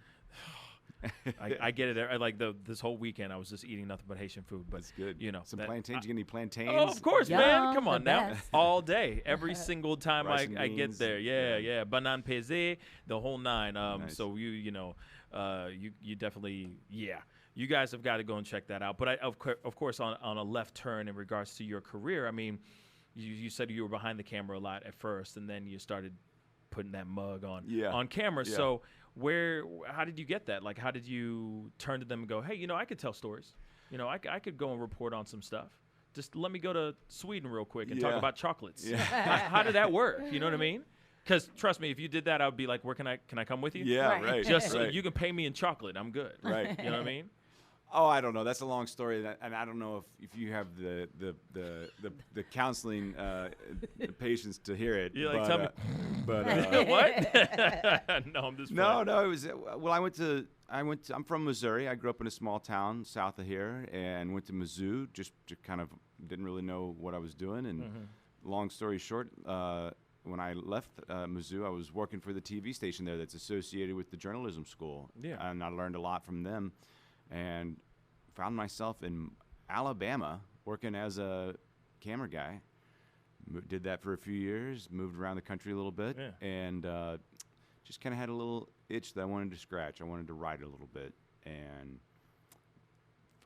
I get it. This whole weekend I was just eating nothing but Haitian food. But it's good. Some plantains. You get any plantains? Oh, of course, man. Come on now. best. All day, every single time Rice and I get beans. there. Yeah. Banan pesé, the whole nine. Nice. So you definitely, you guys have got to go and check that out. But of course, on a left turn in regards to your career, I mean, you said you were behind the camera a lot at first, and then you started putting that mug on camera. Yeah. So how did you get that? Like, how did you turn to them and go, hey, I could tell stories. I could go and report on some stuff. Just let me go to Sweden real quick and talk about chocolates. Yeah. How did that work? You know what I mean? Because trust me, if you did that, I would be like, where can I come with you? Yeah, right. Just right. you can pay me in chocolate. I'm good. Right. You know what I mean? Oh, I don't know. That's a long story, and I don't know if you have the counseling the patience to hear it. You like tell me, but what? No, I'm just no. It was well. I'm from Missouri. I grew up in a small town south of here, and went to Mizzou. Just kind of didn't really know what I was doing. And long story short, when I left Mizzou, I was working for the TV station there that's associated with the journalism school. Yeah. And I learned a lot from them. And found myself in Alabama working as a camera guy. Did that for a few years, moved around the country a little bit, and just kind of had a little itch that I wanted to scratch. I wanted to write a little bit, and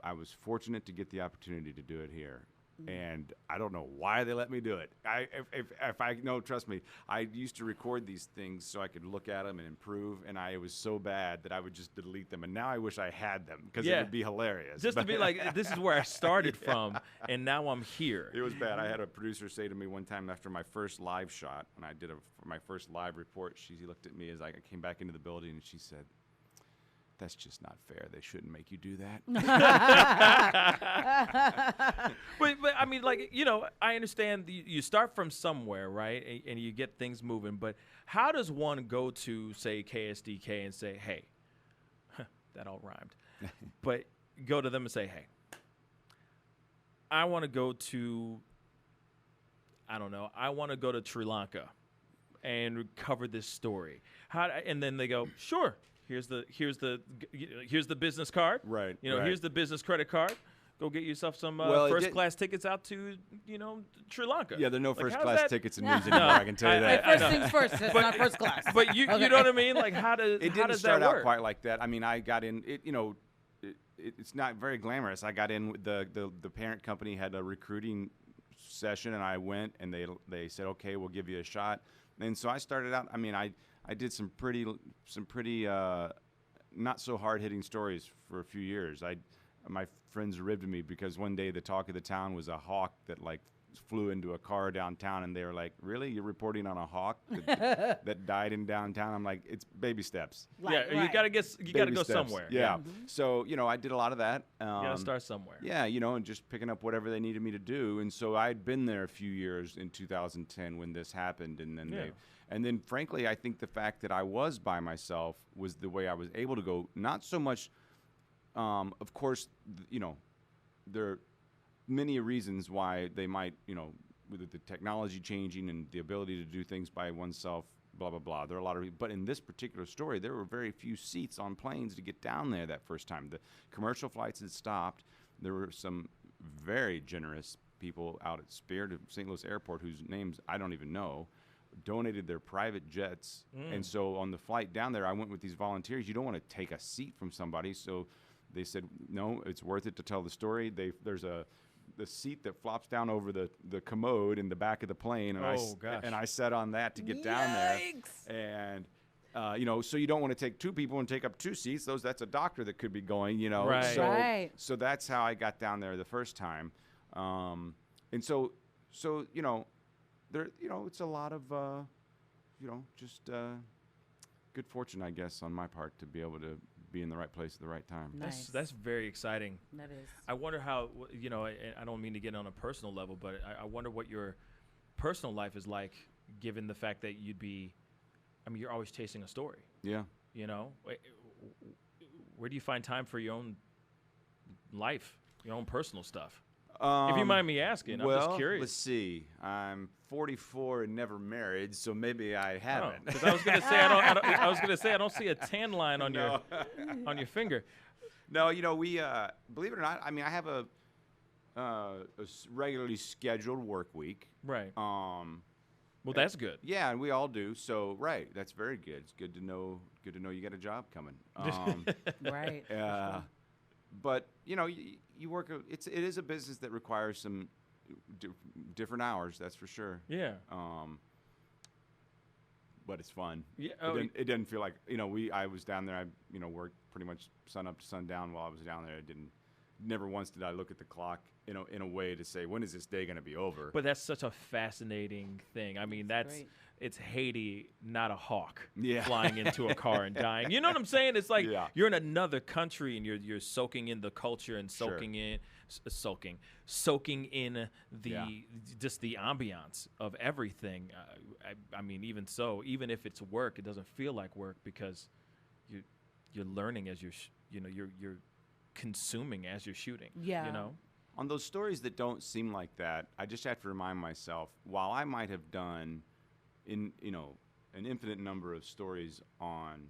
I was fortunate to get the opportunity to do it here. And I don't know why they let me do it. If I know, trust me, I used to record these things so I could look at them and improve, and I was so bad that I would just delete them. And now I wish I had them because it would be hilarious. Just to be like, this is where I started from, and now I'm here. It was bad. I had a producer say to me one time after my first live shot, when I did my first live report, she looked at me as I came back into the building, and she said, "That's just not fair. They shouldn't make you do that." but I mean, like, you know, I understand you start from somewhere, right? And you get things moving. But how does one go to, say, KSDK and say, hey, that all rhymed, but go to them and say, hey, I want to go to, I don't know, I want to go to Sri Lanka and cover this story. And then they go, sure. Here's the business card. Right. You know, right. here's the business credit card. Go get yourself some first class tickets out to, you know, Sri Lanka. Yeah, there are no like, first class tickets in news No. anymore. I can tell you that. First things first. It's not first class. But you know what I mean? Like, how does it how didn't does start that work? out quite like that. I mean, I got in. It's not very glamorous. I got in with the parent company had a recruiting session, and I went, and they said, okay, we'll give you a shot. And so I started out. I mean, I did some pretty not so hard-hitting stories for a few years. My friends ribbed me because one day the talk of the town was a hawk that like flew into a car downtown, and they were like, "Really, you're reporting on a hawk that died in downtown?" I'm like, "It's baby steps." You gotta go somewhere. Yeah. So I did a lot of that. You gotta start somewhere. Yeah, and just picking up whatever they needed me to do. And so I'd been there a few years in 2010 when this happened, and then And then, frankly, I think the fact that I was by myself was the way I was able to go. Not so much, of course, there are many reasons why they might, with the technology changing and the ability to do things by oneself, blah, blah, blah. There are a lot of, but in this particular story, there were very few seats on planes to get down there that first time. The commercial flights had stopped. There were some very generous people out at Spirit of St. Louis Airport whose names I don't even know, donated their private jets. And so on the flight down there, I went with these volunteers. You don't want to take a seat from somebody. So they said, no, it's worth it to tell the story. There's the seat that flops down over the commode in the back of the plane. And I sat on that to get down there. And, so you don't want to take two people and take up two seats. That's a doctor that could be going, Right. So that's how I got down there the first time. And so there, it's a lot of, just good fortune, I guess, on my part to be able to be in the right place at the right time. Nice. That's very exciting. That is. I wonder how, I don't mean to get on a personal level, but I wonder what your personal life is like, given the fact that you're always chasing a story. Yeah. Where do you find time for your own life, your own personal stuff? If you mind me asking, I'm just curious. Let's see. I'm 44 and never married, so maybe I haven't. Because I was gonna say I don't see a tan line on your finger. No, we believe it or not, I have a regularly scheduled work week. Right. Well, that's good. Yeah, and we all do. So right, that's very good. It's good to know. Good to know you got a job coming. Right. But you work. It is a business that requires some different hours. That's for sure. Yeah. But it's fun. Yeah. It didn't feel like I was down there. I worked pretty much sun up to sundown while I was down there. It never once did I look at the clock in a way to say, when is this day going to be over? But that's such a fascinating thing. I mean, Great. it's Haiti, not a hawk Yeah. flying into a car and dying. You know what I'm saying? It's like you're in another country and you're soaking in the culture and soaking in just the ambiance of everything. I mean, even so, even if it's work, it doesn't feel like work because you're learning as you're consuming as you're shooting. Yeah. You know. On those stories that don't seem like that, I just have to remind myself, while I might have done an infinite number of stories on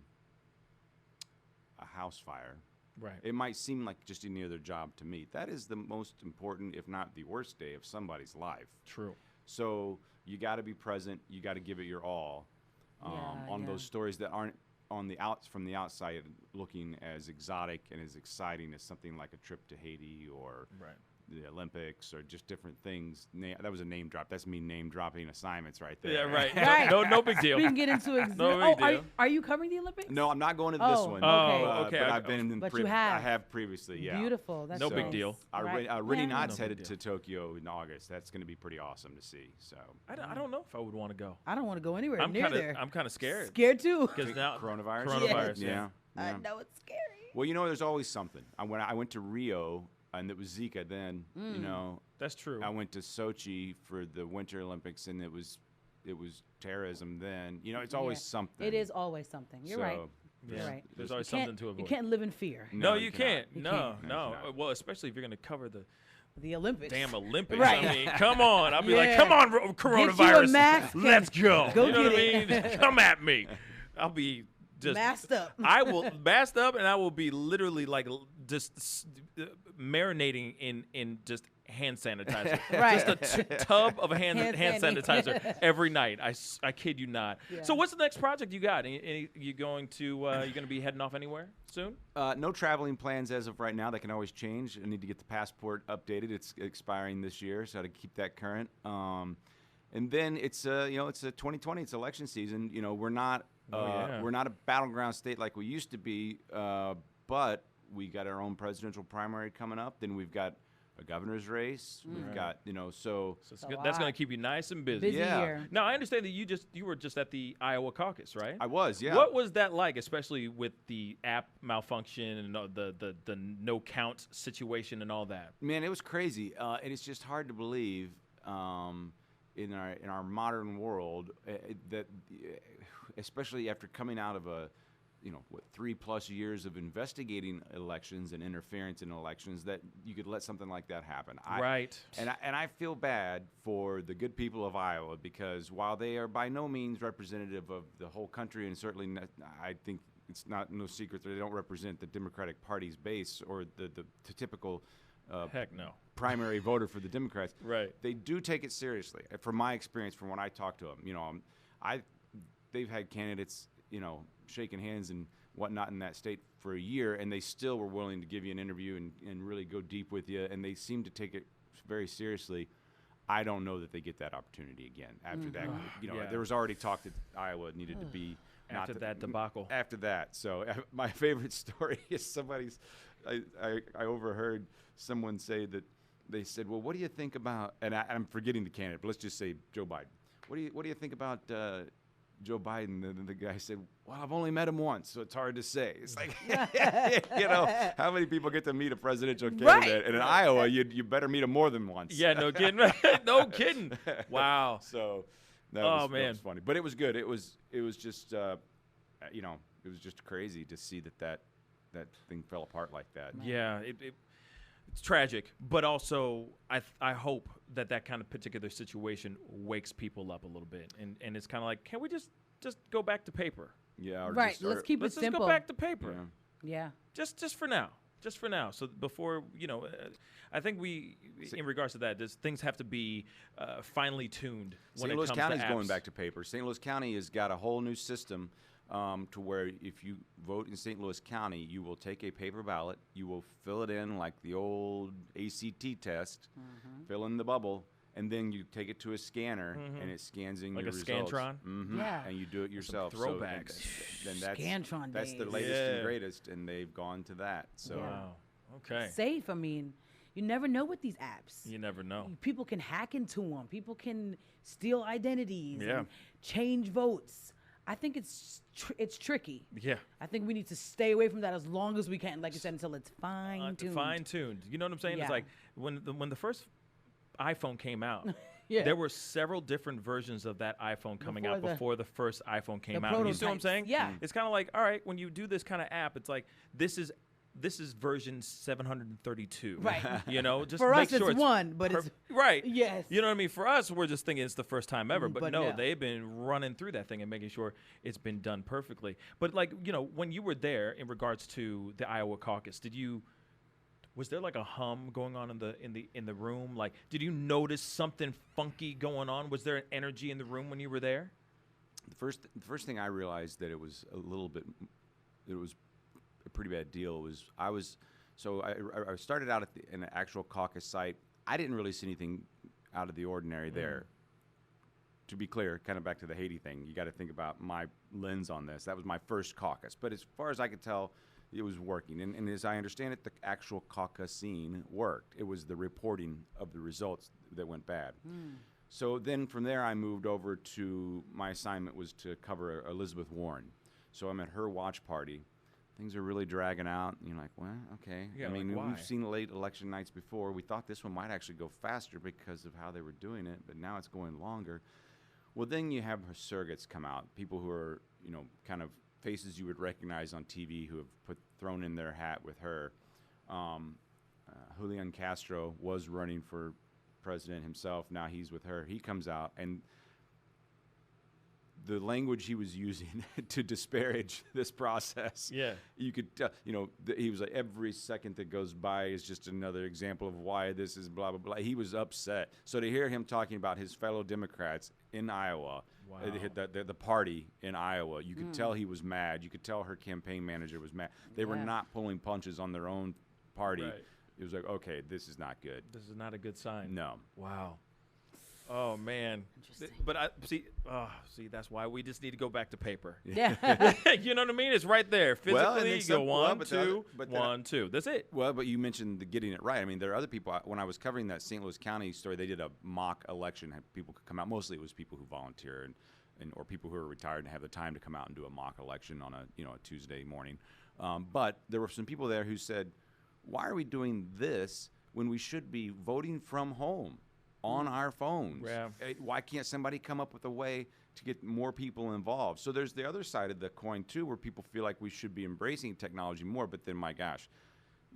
a house fire, right? It might seem like just any other job to me. That is the most important, if not the worst day of somebody's life. True. So you got to be present. You got to give it your all on those stories that aren't from the outside looking as exotic and as exciting as something like a trip to Haiti or the Olympics or just different things. That was a name drop. That's me name dropping assignments right there. Yeah, right. No big deal. We can get into it. No big deal. Are you covering the Olympics? No, I'm not going to this one. Okay. But I've been in But you have. I have previously, yeah. Beautiful. That's no big deal. Rennie Knott's headed to Tokyo in August. That's going to be pretty awesome to see. So I don't know if I would want to go. I don't want to go anywhere near there. I'm kind of scared. Scared too. Because now coronavirus. Yeah. I know it's scary. Well, there's always something. When I went to Rio, and it was Zika then, That's true. I went to Sochi for the Winter Olympics, and it was terrorism then. It's always something. It is always something. You're right. Yeah. You're right. There's always something to avoid. You can't live in fear. No, you can't. You No. can't. Well, especially if you're going to cover the Olympics. Damn Olympics. Right. I mean, come on. I'll be like, come on, coronavirus. Get you a mask. Let's go. Go you know get what it. I mean? Come at me. I'll be just masked up. I will masked up, and I will be literally like just marinating in just hand sanitizer. Right. Just a tub of hand sanitizer every night. I kid you not. Yeah. So what's the next project you got? You going to be heading off anywhere soon? No traveling plans as of right now. That can always change. I need to get the passport updated. It's expiring this year, so I got to keep that current. And then it's a 2020. It's election season. We're not we're not a battleground state like we used to be, but we got our own presidential primary coming up. Then we've got a governor's race. We've got so that's going to keep you nice and busy. Busy year. Now I understand that you were just at the Iowa caucus, right? I was, yeah. What was that like, especially with the app malfunction and the no count situation and all that? Man, it was crazy, and it's just hard to believe in our modern world that, especially after coming out of 3+ years of investigating elections and interference in elections, that you could let something like that happen. Right. And I feel bad for the good people of Iowa, because while they are by no means representative of the whole country, and certainly I think it's no secret that they don't represent the Democratic Party's base or the typical heck no primary voter for the Democrats. Right. They do take it seriously. From my experience, from when I talk to them, they've had candidates, shaking hands and whatnot in that state for a year, and they still were willing to give you an interview and really go deep with you, and they seem to take it very seriously. I don't know that they get that opportunity again after that. There was already talk that Iowa needed to be after that debacle. After that, so my favorite story is I overheard someone say that they said, "Well, what do you think about?" And I'm forgetting the candidate, but let's just say Joe Biden. What do you think about Joe Biden? And the guy said, "Well, I've only met him once, so it's hard to say." It's like, how many people get to meet a presidential candidate? Right. And in Iowa, you better meet him more than once. Yeah, no kidding. No kidding. Wow. So that was funny, but it was good. It was just it was just crazy to see that thing fell apart like that. Yeah, it's tragic, but also I hope that kind of particular situation wakes people up a little bit, and it's kind of like, can we just go back to paper? Yeah, right. Let's keep it simple. Just go back to paper. Yeah. Just for now. Just for now. So before, I think in regards to that, things have to be finely tuned when it comes to apps. St. Louis County's going back to paper. St. Louis County has got a whole new system to where if you vote in St. Louis County, you will take a paper ballot, you will fill it in like the old ACT test, fill in the bubble, and then you take it to a scanner, and it scans in like your a results. Scantron? Yeah. And you do it yourself. Throwbacks. So, then that's Scantron that's the days. latest and greatest, and they've gone to that. So wow. Okay. safe. I mean, you never know with these apps. You never know. People can hack into them. People can steal identities Yeah. and change votes. I think it's tricky. Yeah. I think we need to stay away from that as long as we can, like you said, until it's fine-tuned. Fine-tuned. You know what I'm saying? Yeah. It's like when the first iPhone came out, Yeah. there were several different versions of that iPhone coming out before the first iPhone came out. You see what I'm prototypes. saying? Yeah. It's kind of like, all right, when you do this kind of app, it's like this is version 732. Right. You know, just For make us, sure it's one, but it's right. Yes. You know what I mean? For us, we're just thinking it's the first time ever. But no, no. they've been running through that thing and making sure it's been done perfectly. But like, you know, when you were there in regards to the Iowa caucus, was there like a hum going on in the room? Like, did you notice something funky going on? Was there an energy in the room when you were there? The first thing I realized that it was a pretty bad deal was I started out in an actual caucus site. I didn't really see anything out of the ordinary there. To be clear, kind of back to the Haiti thing, you got to think about my lens on this. That was my first caucus, but as far as I could tell, it was working. And as I understand it, the actual caucus scene worked. It was the reporting of the results that went bad. So then from there, I moved over to my assignment was to cover Elizabeth Warren. So I'm at her watch party. Things are really dragging out. And you're like, well, okay. Yeah, I mean, like, why? we've seen late election nights before. We thought this one might actually go faster because of how they were doing it, but now it's going longer. Well, then you have her surrogates come out, people who are, you know, kind of faces you would recognize on TV who have thrown in their hat with her. Julian Castro was running for president himself. Now he's with her. He comes out, and the language he was using to disparage this process. Yeah. You could tell, you know, he was like, every second that goes by is just another example of why this is blah, blah, blah. He was upset. So to hear him talking about his fellow Democrats in Iowa, the party in Iowa, you could tell he was mad. You could tell her campaign manager was mad. They were not pulling punches on their own party. Right. It was like, okay, this is not good. This is not a good sign. No. Wow. Oh man. But I see. That's why we just need to go back to paper. Yeah. You know what I mean? It's right there. Physically, you go one, two, one, two. That's it. Well, but you mentioned getting it right. I mean, there are other people. When I was covering that St. Louis County story, they did a mock election. People could come out. Mostly, it was people who volunteer and or people who are retired and have the time to come out and do a mock election on a Tuesday morning. But there were some people there who said, "Why are we doing this when we should be voting from home?" On our phones. Yeah. Why can't somebody come up with a way to get more people involved? So there's the other side of the coin too, where people feel like we should be embracing technology more. But then, my gosh,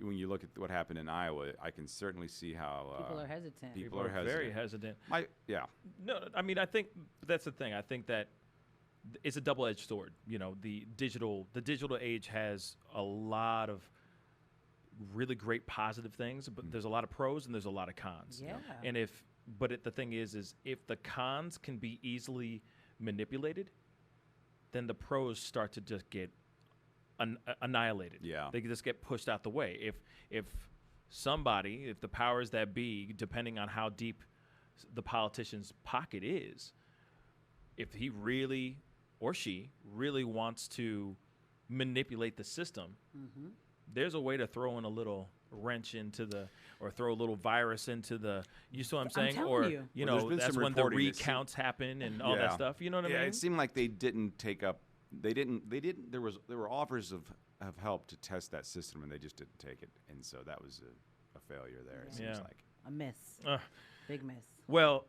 when you look at what happened in Iowa, I can certainly see how people are hesitant. People are hesitant. Very hesitant. Yeah. No, I mean, I think that's the thing. I think that it's a double-edged sword. You know, the digital age has a lot of really great positive things, but there's a lot of pros and there's a lot of cons. Yeah. And the thing is if the cons can be easily manipulated, then the pros start to just get annihilated. Yeah. They just get pushed out the way. If the powers that be, depending on how deep the politician's pocket is, if he really or she really wants to manipulate the system, there's a way to throw in a little wrench or throw a little virus into you see what I'm saying? Telling you. Well, That's when the recounts happen and all that stuff. You know what I mean? It seemed like they didn't take up. They didn't. There were offers of help to test that system, and they just didn't take it. And so that was a failure there. It seems like a miss. Big miss. Well,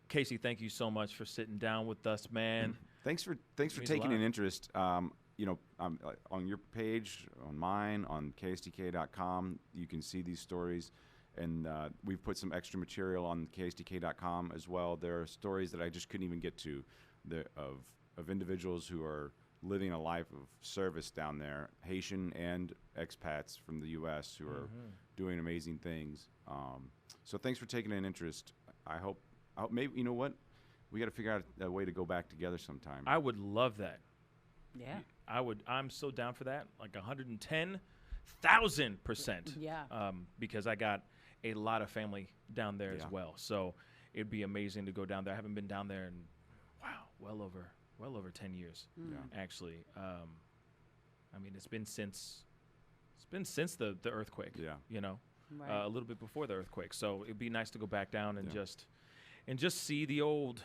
Casey, thank you so much for sitting down with us, man. Thanks for taking an interest. On your page, on mine, on KSTK.com, you can see these stories. And we've put some extra material on KSTK.com as well. There are stories that I just couldn't even get to of individuals who are living a life of service down there, Haitian and expats from the U.S. who are doing amazing things. So thanks for taking an interest. I hope maybe, you know what? We got to figure out a way to go back together sometime. I would love that. Yeah. I'm so down for that. Like 110,000%. Yeah. Because I got a lot of family down there as well. So it'd be amazing to go down there. I haven't been down there in well over 10 years. Actually. I mean, it's been since It's been since the earthquake. Yeah. You know, Right. a little bit before the earthquake. So it'd be nice to go back down and just see the old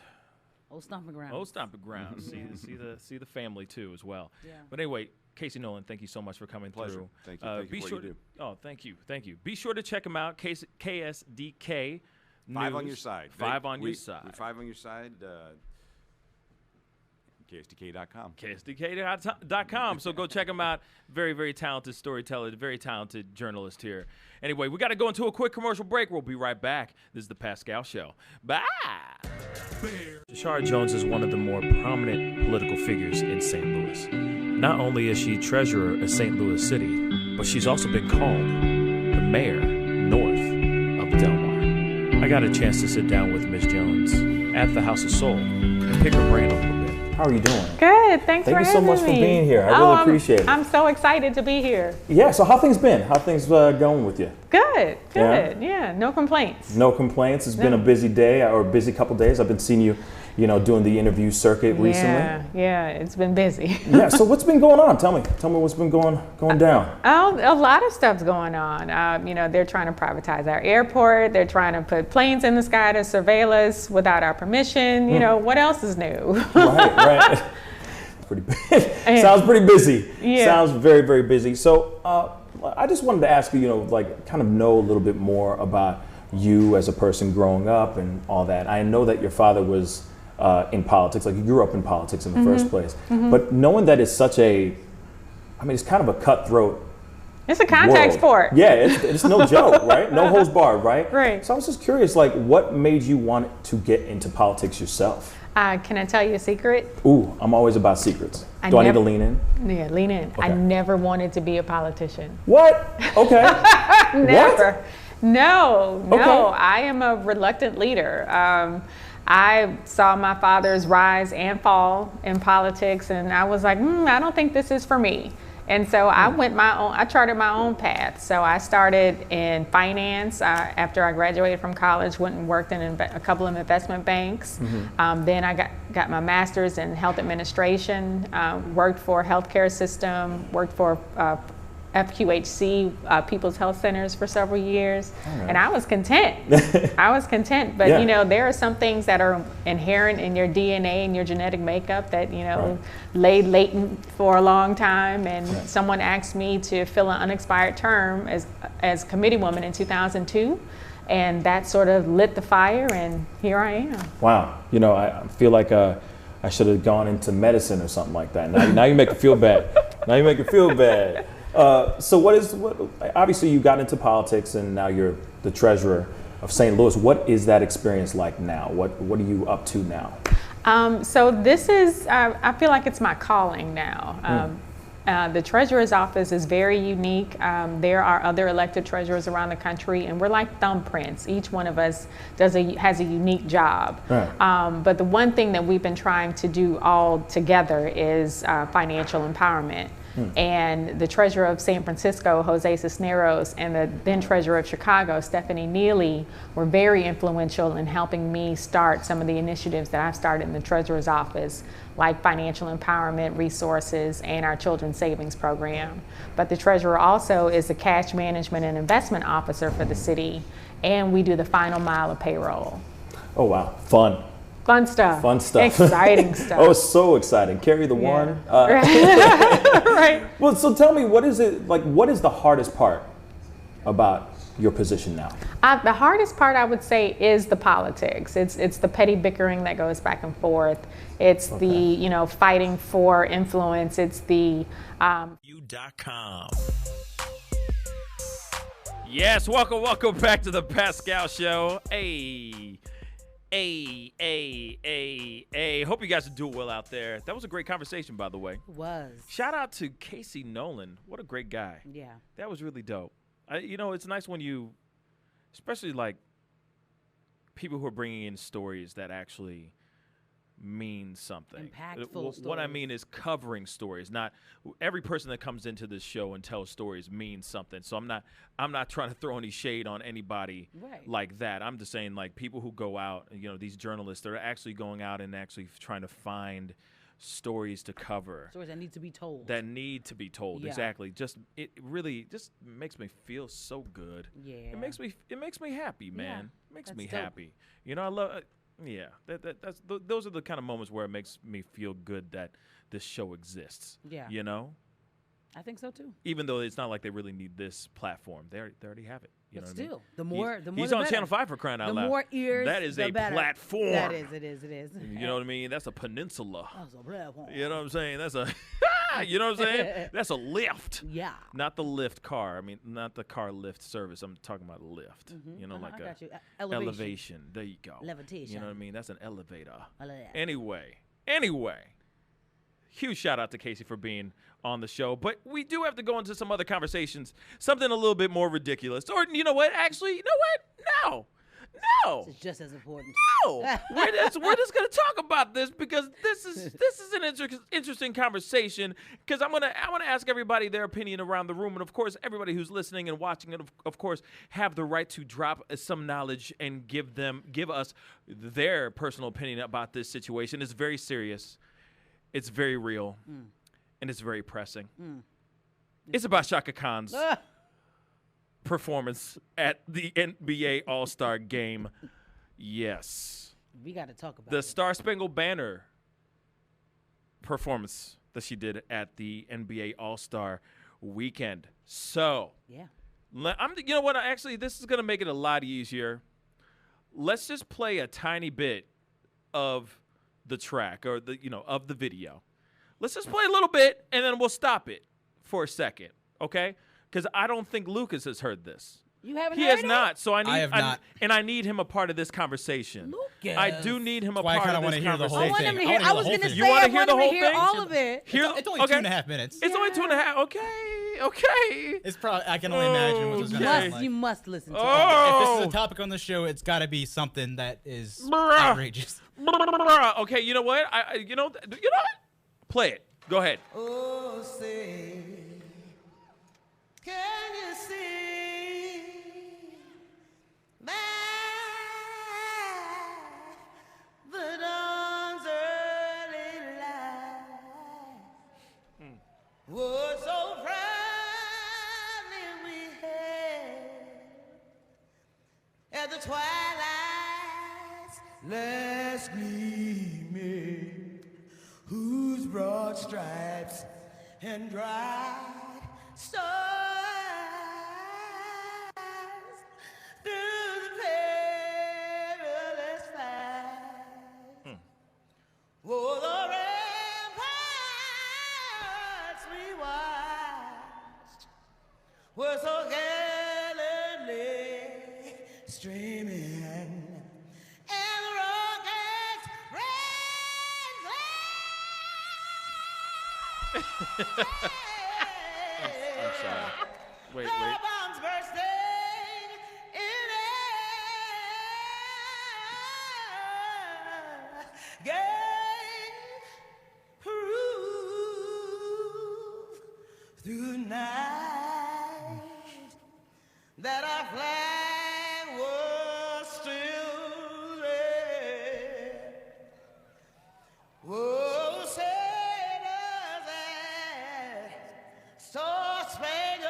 stomping ground. old stomping ground. see the family too as well. Yeah. But anyway, Casey Nolan, thank you so much for coming Pleasure. through. Thank you. Thank you for what you do. Oh, thank you. Be sure to check him out. KSDK. 5 on News. your side. 5 on your side. 5 on your side. KSDK.com. KSDK.com. So go check him out. Very, very talented storyteller, very talented journalist here. Anyway, we got to go into a quick commercial break. We'll be right back. This is the Pascal Show. Bye. Tashara Jones is one of the more prominent political figures in St. Louis. Not only is she treasurer of St. Louis City, but she's also been called the mayor north of Del Mar. I got a chance to sit down with Ms. Jones at the House of Soul and pick her brain a little bit. How are you doing? Good. Thank you for so much having for me. being here. I really appreciate it. I'm so excited to be here. Yeah, so how things been? How things going with you? Good. Yeah? Yeah, no complaints. No complaints. It's been a busy day or a busy couple days. I've been seeing you, doing the interview circuit recently. Yeah, it's been busy. Yeah, so what's been going on? Tell me what's been going down. Oh, a lot of stuff's going on. They're trying to privatize our airport. They're trying to put planes in the sky to surveil us without our permission. What else is new? Right. Sounds pretty busy. Yeah. Sounds very, very busy. So I just wanted to ask you, kind of know a little bit more about you as a person growing up and all that. I know that your father was in politics, like you grew up in politics in the first place. But knowing that it's such it's kind of a cutthroat. It's a contact sport. Yeah, it's no joke, right? No holds barred, right? Right. So I was just curious, what made you want to get into politics yourself? Can I tell you a secret? Ooh, I'm always about secrets. Do I need to lean in? Yeah, lean in. Okay. I never wanted to be a politician. What? Okay. Never. What? No. Okay. I am a reluctant leader. I saw my father's rise and fall in politics, and I was like, I don't think this is for me. And so I charted my own path. So I started in finance. After I graduated from college, went and worked in a couple of investment banks. Then I got my master's in health administration, worked for a healthcare system, worked for FQHC, People's Health Centers for several years. Right. And I was content. But there are some things that are inherent in your DNA and your genetic makeup that, lay latent for a long time. And someone asked me to fill an unexpired term as committee woman in 2002. And that sort of lit the fire, and here I am. Wow. I feel like I should have gone into medicine or something like that. Now you make it feel bad. So obviously you got into politics and now you're the treasurer of St. Louis. What is that experience like now? What are you up to now? So this is, I feel like it's my calling now. The treasurer's office is very unique. There are other elected treasurers around the country, and we're like thumbprints. Each one of us has a unique job. Right. But the one thing that we've been trying to do all together is financial empowerment. And the treasurer of San Francisco, Jose Cisneros, and the then treasurer of Chicago, Stephanie Neely, were very influential in helping me start some of the initiatives that I've started in the treasurer's office, like financial empowerment resources and our children's savings program. But the treasurer also is the cash management and investment officer for the city, and we do the final mile of payroll. Oh, wow. Fun stuff. Exciting stuff. Oh, so exciting. Carry the one. Right. Well, so tell me, what is the hardest part about your position now? The hardest part, I would say, is the politics. It's the petty bickering that goes back and forth. It's the, fighting for influence. It's the... You.com. Yes, welcome back to the Pascal Show. Hope you guys are doing well out there. That was a great conversation, by the way. It was. Shout out to Casey Nolan. What a great guy. Yeah. That was really dope. It's nice when you, especially like people who are bringing in stories that actually mean something. Impactful What I stories. mean is covering stories. Not every person that comes into this show and tells stories means something. So I'm not trying to throw any shade on anybody like that. I'm just saying, like, people who go out, these journalists, they're actually going out and actually trying to find stories to cover. Stories that need to be told. That need to be told. Yeah. Exactly. Just it really just makes me feel so good. Yeah. It makes me happy, man. It makes that's me dope. happy. You know, I love. Yeah. Those are the kind of moments where it makes me feel good that this show exists. Yeah. You know. I think so too. Even though it's not like they really need this platform, they already have it. You know But what I mean? still, the more he's the on better. Channel 5 for crying out the loud. The more ears, that is the a better. platform. That is. It is. You know what I mean? That's a peninsula. That's a platform. You know what I'm saying? That's a. You know what I'm saying? That's a lift. Yeah. Not the lift car. I mean, not the car lift service. I'm talking about lift. You know, like I a got you. Elevation. elevation. There you go. Levitation. You know what I mean? That's an elevator. I love that. Anyway. Huge shout out to Casey for being on the show. But we do have to go into some other conversations. Something a little bit more ridiculous. Or, you know what? Actually, you know what? No. It's just as important. No. we're just going to talk about this because this is an interesting conversation because I want to ask everybody their opinion around the room. And, of course, everybody who's listening and watching it, of course, have the right to drop some knowledge and give us their personal opinion about this situation. It's very serious. It's very real, and it's very pressing. It's about Shaka Khan's performance at the NBA All-Star Game. Yes. We got to talk about the Star Spangled Banner performance that she did at the NBA All-Star Weekend. So, yeah. You know what? Actually, this is going to make it a lot easier. Let's just play a tiny bit of the track or of the video. Let's just play a little bit and then we'll stop it for a second, okay? Because I don't think Lucas has heard this. You haven't He heard has it? not. So I have not. And I need him a part of this conversation. Lucas. I do need him a That's why I part kinda of wanna this hear the conversation. whole thing. I want him to hear. I was going to say, You want I to hear want the him whole to hear thing? all of it. It's only 2.5 minutes. It's only 2.5. Okay. It's probably. I can only imagine what it was going to sound like. You must listen to it. If this is a topic on the show, it's got to be something that is outrageous. Okay, you know what? You know what? Play it. Go ahead. Oh, say, can you see by the dawn's early light? What so proudly we had at the twilight's last gleaming, whose broad stripes and bright stars through the perilous fight. Oh, the ramparts we watched were so gallantly streaming, and the rockets I'm sorry. Wait. bombs bursting in air, gain proof through the night that our flag was still there. Oh, sailors and star-spangled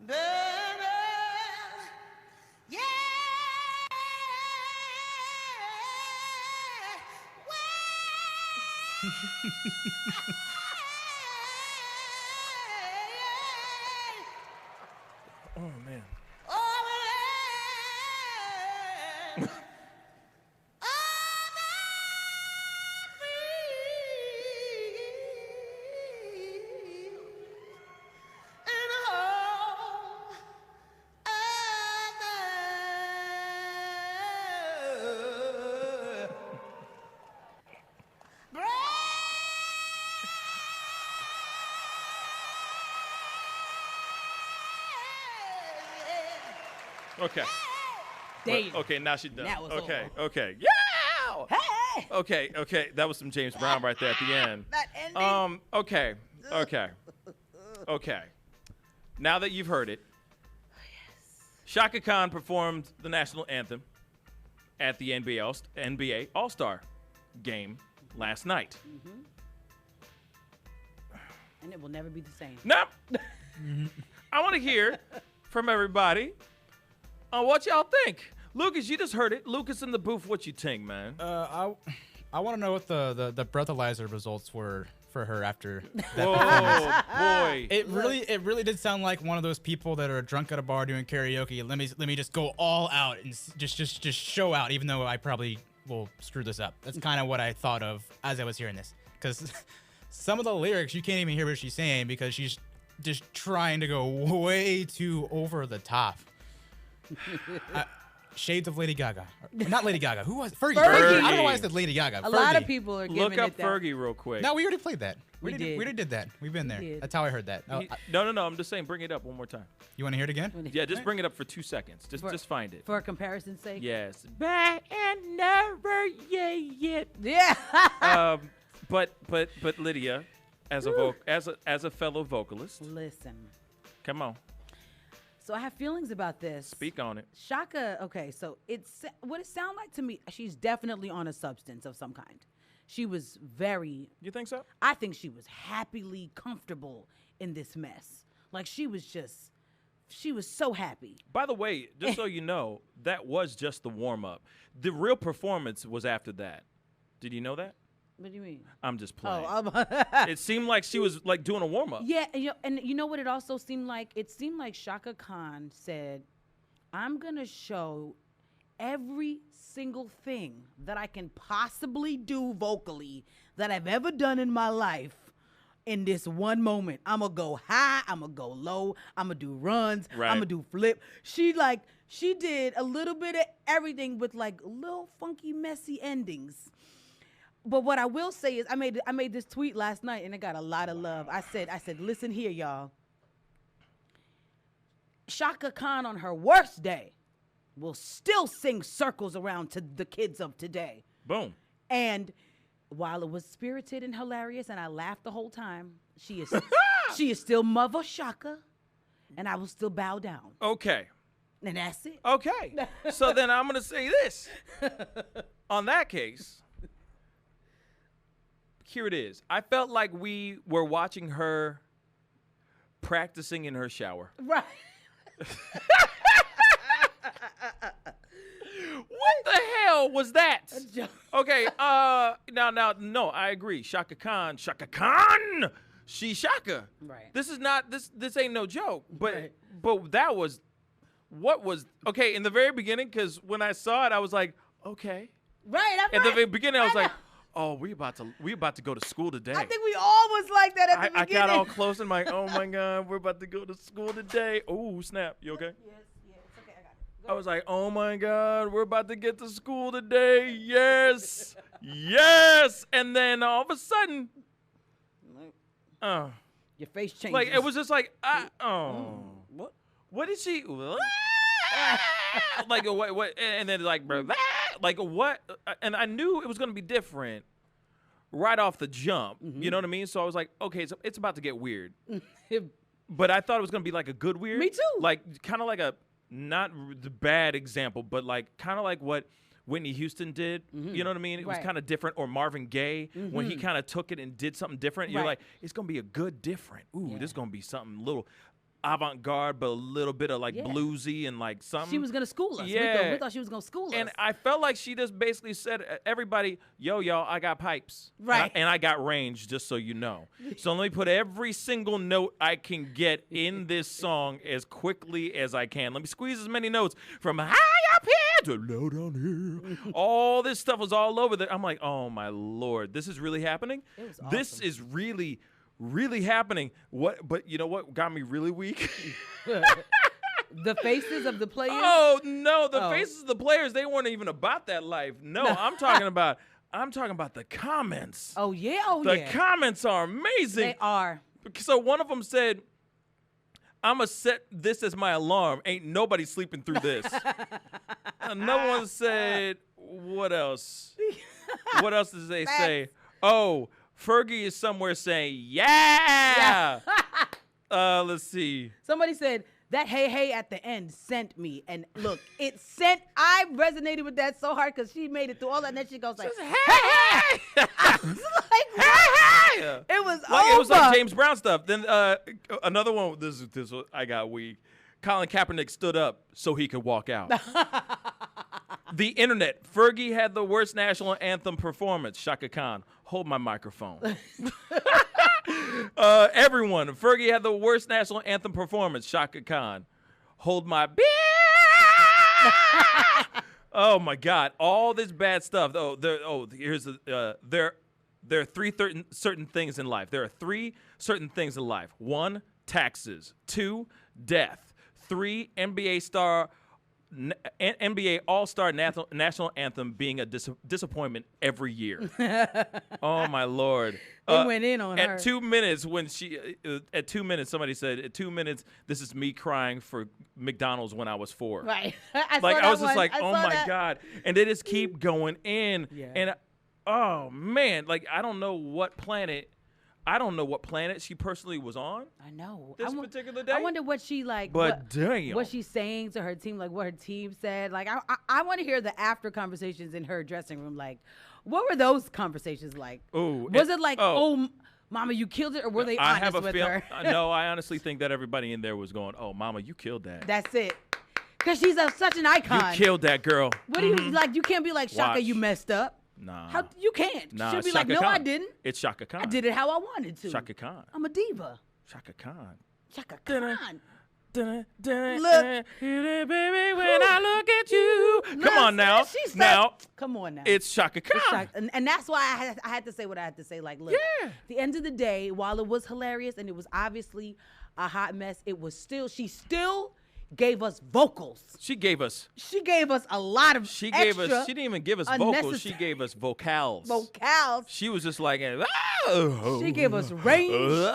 banner, yeah. Oh, man. Okay. Damn. Okay, now she's done. That was okay. all. Okay. Yeah. Hey. Okay. That was some James Brown right there at the end. That ending. Okay. Now that you've heard it, Shaka Khan performed the national anthem at the NBA All-Star Game last night. And it will never be the same. Nope. I want to hear from everybody on what y'all think. Lucas, you just heard it. Lucas in the booth, what you think, man? I want to know what the breathalyzer results were for her after that. Oh boy! It really did sound like one of those people that are drunk at a bar doing karaoke. Let me just go all out and just show out, even though I probably will screw this up. That's kind of what I thought of as I was hearing this, because some of the lyrics you can't even hear what she's saying because she's just trying to go way too over the top. Shades of Lady Gaga. Not Lady Gaga. Who was Fergie? Fergie. I don't know why I said Lady Gaga. A lot of people are giving Look up it that. Fergie real quick. No, we already played that. We We already did that. We've been there. did. That's how I heard that. Oh, No, I'm just saying, bring it up one more time. you want to hear it again? Yeah, just bring it up for 2 seconds. Just find it. For a comparison's sake. Yes. Back and never yet. Yeah. But Lydia, as a fellow vocalist, Listen. come on, So I have feelings about this. speak on it. Shaka, okay, so what it sounded like to me, she's definitely on a substance of some kind. She was very... You think so? I think she was happily comfortable in this mess. Like, she was so happy. By the way, just so you know, that was just the warm up. The real performance was after that. Did you know that? What do you mean? I'm just playing. Oh, It seemed like she was like doing a warm up. yeah, and you know what it also seemed like? It seemed like Shaka Khan said, I'm going to show every single thing that I can possibly do vocally that I've ever done in my life in this one moment. I'm going to go high, I'm going to go low, I'm going to do runs, Right. I'm going to do flip. She did a little bit of everything with like little funky, messy endings. But what I will say is I made this tweet last night and it got a lot of love. I said, listen here, y'all. Shaka Khan on her worst day will still sing circles around to the kids of today. Boom. And while it was spirited and hilarious and I laughed the whole time, she is still Mother Shaka and I will still bow down. Okay. And that's it. Okay. So then I'm going to say this. On that case, here it is. I felt like we were watching her practicing in her shower. Right. What the hell was that? Okay, no, I agree. Shaka Khan, she Shaka. Right. This is not this ain't no joke. But Right. but that was what was okay in the very beginning, because when I saw it, I was like, okay. Right. At the very beginning, I was like, oh, we about to go to school today. I think we all was like that at the I beginning. got all close and like, oh my God, we're about to go to school today. Oh, snap. You okay? Yes, it's okay. I got it. I was like, oh my God, we're about to get to school today. Yes. Yes. And then all of a sudden, Your face changes. like, it was just like, What? what did she, like, what, and then like, like, what, and I knew it was going to be different right off the jump. You know what I mean? So I was like, okay, so it's about to get weird. But I thought it was going to be like a good weird. Me too. Like, kind of like a, not the bad example, but like, kind of like what Whitney Houston did. You know what I mean? It was Right. kind of different. Or Marvin Gaye, when he kind of took it and did something different. You're Right. like, it's going to be a good different. Ooh, this is going to be something little avant-garde, but a little bit of like bluesy and like something. She was going to school us. Yeah. We thought she was going to school And us. I felt like she just basically said, everybody, y'all, I got pipes. Right. And I got range, just so you know. So let me put every single note I can get in this song as quickly as I can. Let me squeeze as many notes from high up here to low down here. All this stuff was all over there. I'm like, oh my Lord, this is really happening? It was This awesome. is really happening. But you know what got me really weak? The faces of the players. Oh no, the Oh. faces of the players, they weren't even about that life. No, I'm talking about the comments. Oh yeah, oh The yeah. comments are amazing. They are. So one of them said, "I'ma set this as my alarm. Ain't nobody sleeping through this." Another one said, "What else? What else did they say? Oh, Fergie is somewhere saying, yeah." Let's see. Somebody said that hey at the end sent me. And look, I resonated with that so hard because she made it through all that. And then she goes like, hey. I was like, what? It was like over. it was like James Brown stuff. Then another one. This I got weak. Colin Kaepernick stood up so he could walk out. The internet. Fergie had the worst national anthem performance. Shaka Khan. Hold my microphone. Everyone. Fergie had the worst national anthem performance. Shaka Khan. Hold my beer. Oh my God! All this bad stuff. Here's there are three certain things in life. There are three certain things in life. 1, taxes. 2, death. 3, NBA All-Star National Anthem being a disappointment every year. Oh my Lord! They went in on her. At 2 minutes, at 2 minutes, somebody said, at 2 minutes, this is me crying for McDonald's when I was 4. Right. I was just like, oh my God! And they just keep going in, and oh man, like I don't know what planet she personally was on. I know. This particular day. I wonder what she like. Damn. What she's saying to her team, like what her team said. Like I want to hear the after conversations in her dressing room. Like, what were those conversations like? Ooh, was it like, oh, Mama, you killed it, or were they honest with her? No, I honestly think that everybody in there was going, oh, Mama, you killed that. That's it. Cause she's such an icon. You killed that girl. What do you like? You can't be like Shaka. Watch. You messed up. Nah. How you can't? Nah, She'll be Shaka like, no, Khan. I didn't. It's Shaka Khan. I did it how I wanted to. Shaka Khan. I'm a diva. Shaka Khan. Shaka Khan. Look, baby, when I look at you. Come on now. Come on now. It's Shaka Khan. And that's why I had to say what I had to say. Like, look, the end of the day, while it was hilarious and it was obviously a hot mess, she still gave us vocals. She gave us a lot of She extra didn't even give us vocals. She gave us vocals. She was just like, oh. She gave us range.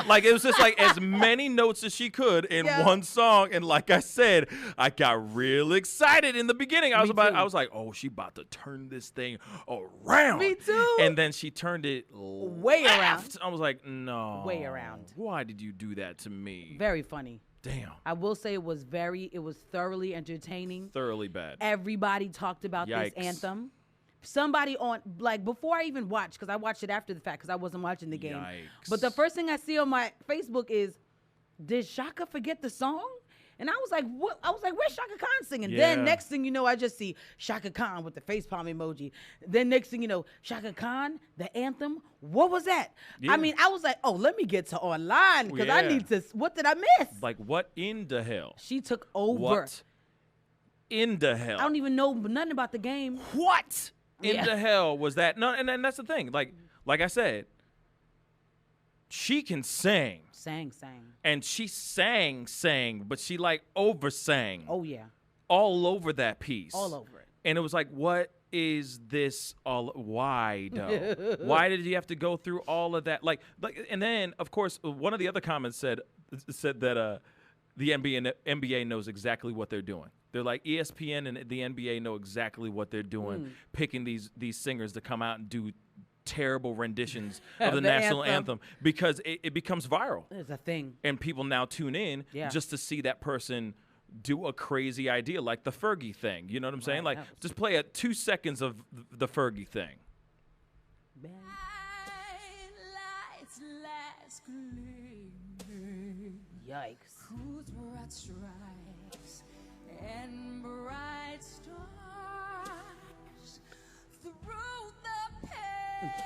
Like it was just like as many notes as she could in one song. And like I said, I got real excited in the beginning. I was like, oh, she about to turn this thing around. Me too. And then she turned it way around. I was like, no. Way around. Why did you do that to me? Very funny. Damn. I will say it was thoroughly entertaining. Thoroughly bad. Everybody talked about this anthem. Somebody before I even watched, because I watched it after the fact because I wasn't watching the game. Yikes. But the first thing I see on my Facebook is, did Shaka forget the song? And I was like, what? I was like, where's Shaka Khan singing? Yeah. Then next thing you know, I just see Shaka Khan with the facepalm emoji. Then next thing you know, Shaka Khan, the anthem. What was that? Yeah. I mean, I was like, oh, let me get to online because I need to. What did I miss? Like, what in the hell? She took over. What in the hell? I don't even know nothing about the game. What in the hell was that? No, and that's the thing. Like I said, she can sing. Sang. And she sang, but she like oversang. Oh, yeah. All over that piece. All over it. And it was like, what is this all? Why, though? Why did you have to go through all of that? Like, and then, of course, one of the other comments said that the NBA knows exactly what they're doing. They're like, ESPN and the NBA know exactly what they're doing, picking these singers to come out and do terrible renditions of the national anthem because it becomes viral. It's a thing. And people now tune in just to see that person do a crazy idea like the Fergie thing. You know what I'm saying? Like, just play 2 seconds of the Fergie thing. Yikes. Whose bright stripes and bright stars through the perilous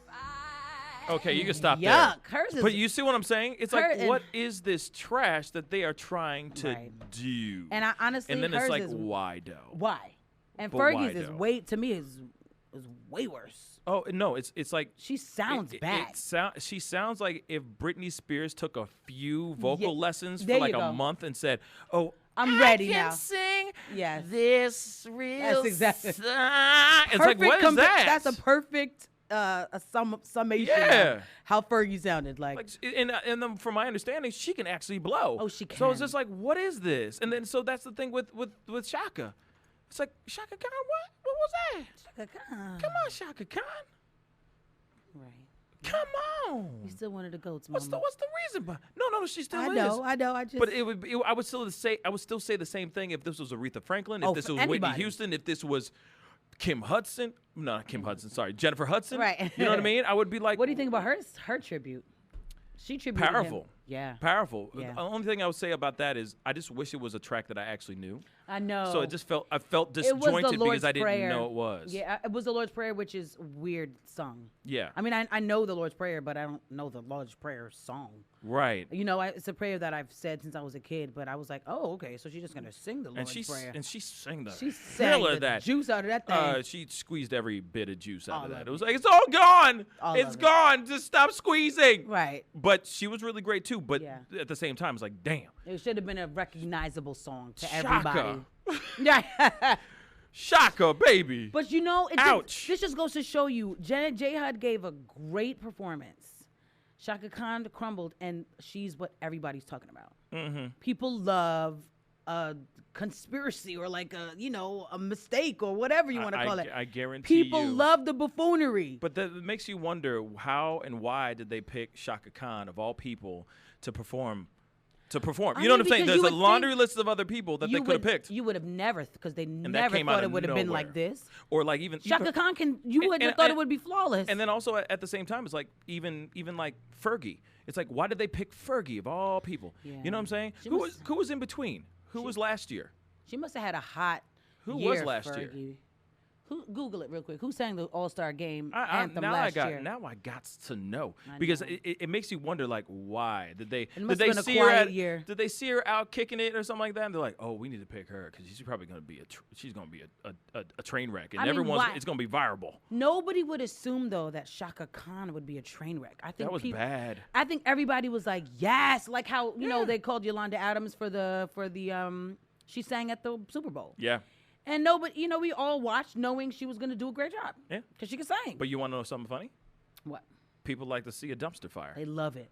fight. Okay, you can stop there. Yuck. Hers is. But you see what I'm saying? It's like, what is this trash that they are trying to do? And I honestly, and then hers it's like, is, why though? Why? And But Fergie's why, is though? way worse. Oh no, it's like she sounds bad. She sounds like if Britney Spears took a few vocal lessons there for like you a go. month and said, "Oh, I'm ready I can now. sing Yes. this real That's exactly. It's like, what is that? That's a perfect summation of how Fergie sounded. Like and then from my understanding, she can actually blow. Oh, she can. So it's just like, what is this? And then so that's the thing with Shaka. It's like, Shaka Khan, what was that? Shaka Khan. Come on, Shaka Khan. Right. Come on. You still one of the goats, What's Mama. the reason? No, she still I is. know. I just. But I would still say the same thing if this was Aretha Franklin, if Oh, this for was Whitney anybody. Houston, if this was Kim Hudson. No, not Kim Hudson. Sorry, Jennifer Hudson. Right. You know what I mean? I would be like, What do you think about her tribute? She tributed powerful. him. Yeah. Powerful. Yeah. The only thing I would say about that is I just wish it was a track that I actually knew. I know. So I felt It was the disjointed Lord's because I didn't Prayer. know it was. Yeah, it was the Lord's Prayer, which is a weird song. Yeah. I mean, I know the Lord's Prayer, but I don't know the Lord's Prayer song. Right. You know, it's a prayer that I've said since I was a kid, but I was like, oh, okay, so she's just going to sing the Lord's Prayer. And she sang the She hell sang of the that. juice out of that thing. She squeezed every bit of juice out All of that. of It was it. like, it's all gone. All It's of it. gone. Just stop squeezing. Right. But she was really great too. But Yeah. at the same time, it's like, damn. It should have been a recognizable song to Shaka. everybody. Yeah. Shaka, baby. But you know, Ouch. This just goes to show you, Janet J. Hud gave a great performance. Shaka Khan crumbled, and she's what everybody's talking about. Mm-hmm. People love a conspiracy or like a mistake or whatever you want to call it. I guarantee People you. love the buffoonery. But that makes you wonder how and why did they pick Shaka Khan of all people to perform? You know what I'm saying? There's a laundry list of other people that they could have picked. You would have never, because they And that never came thought out it of would have been nowhere. like this. Or like even Shaka Khan you would have thought it would be flawless. And then also at the same time, it's like even like Fergie. It's like, why did they pick Fergie of all people? Yeah. You know what I'm saying? She Who was- was in between? Who was last year? She must have had a hot Who year, was last year? Fergie. Who Google it real quick. Who sang the All-Star Game I anthem now last I got year? now I got to know I because know. it makes you wonder like why did they must did they have been a see her quiet at, year. did they see her out kicking it or something like that and they're like, oh, we need to pick her because she's probably going to be she's going to be a train wreck and I mean, everyone's why? it's going to be viral. Nobody would assume though that Shaka Khan would be a train wreck. I think That was bad. I think everybody was like, yes, like how you know they called Yolanda Adams for the she sang at the Super Bowl. Yeah. And nobody, we all watched knowing she was going to do a great job. Yeah. Because she could sing. But you want to know something funny? What? People like to see a dumpster fire. They love it.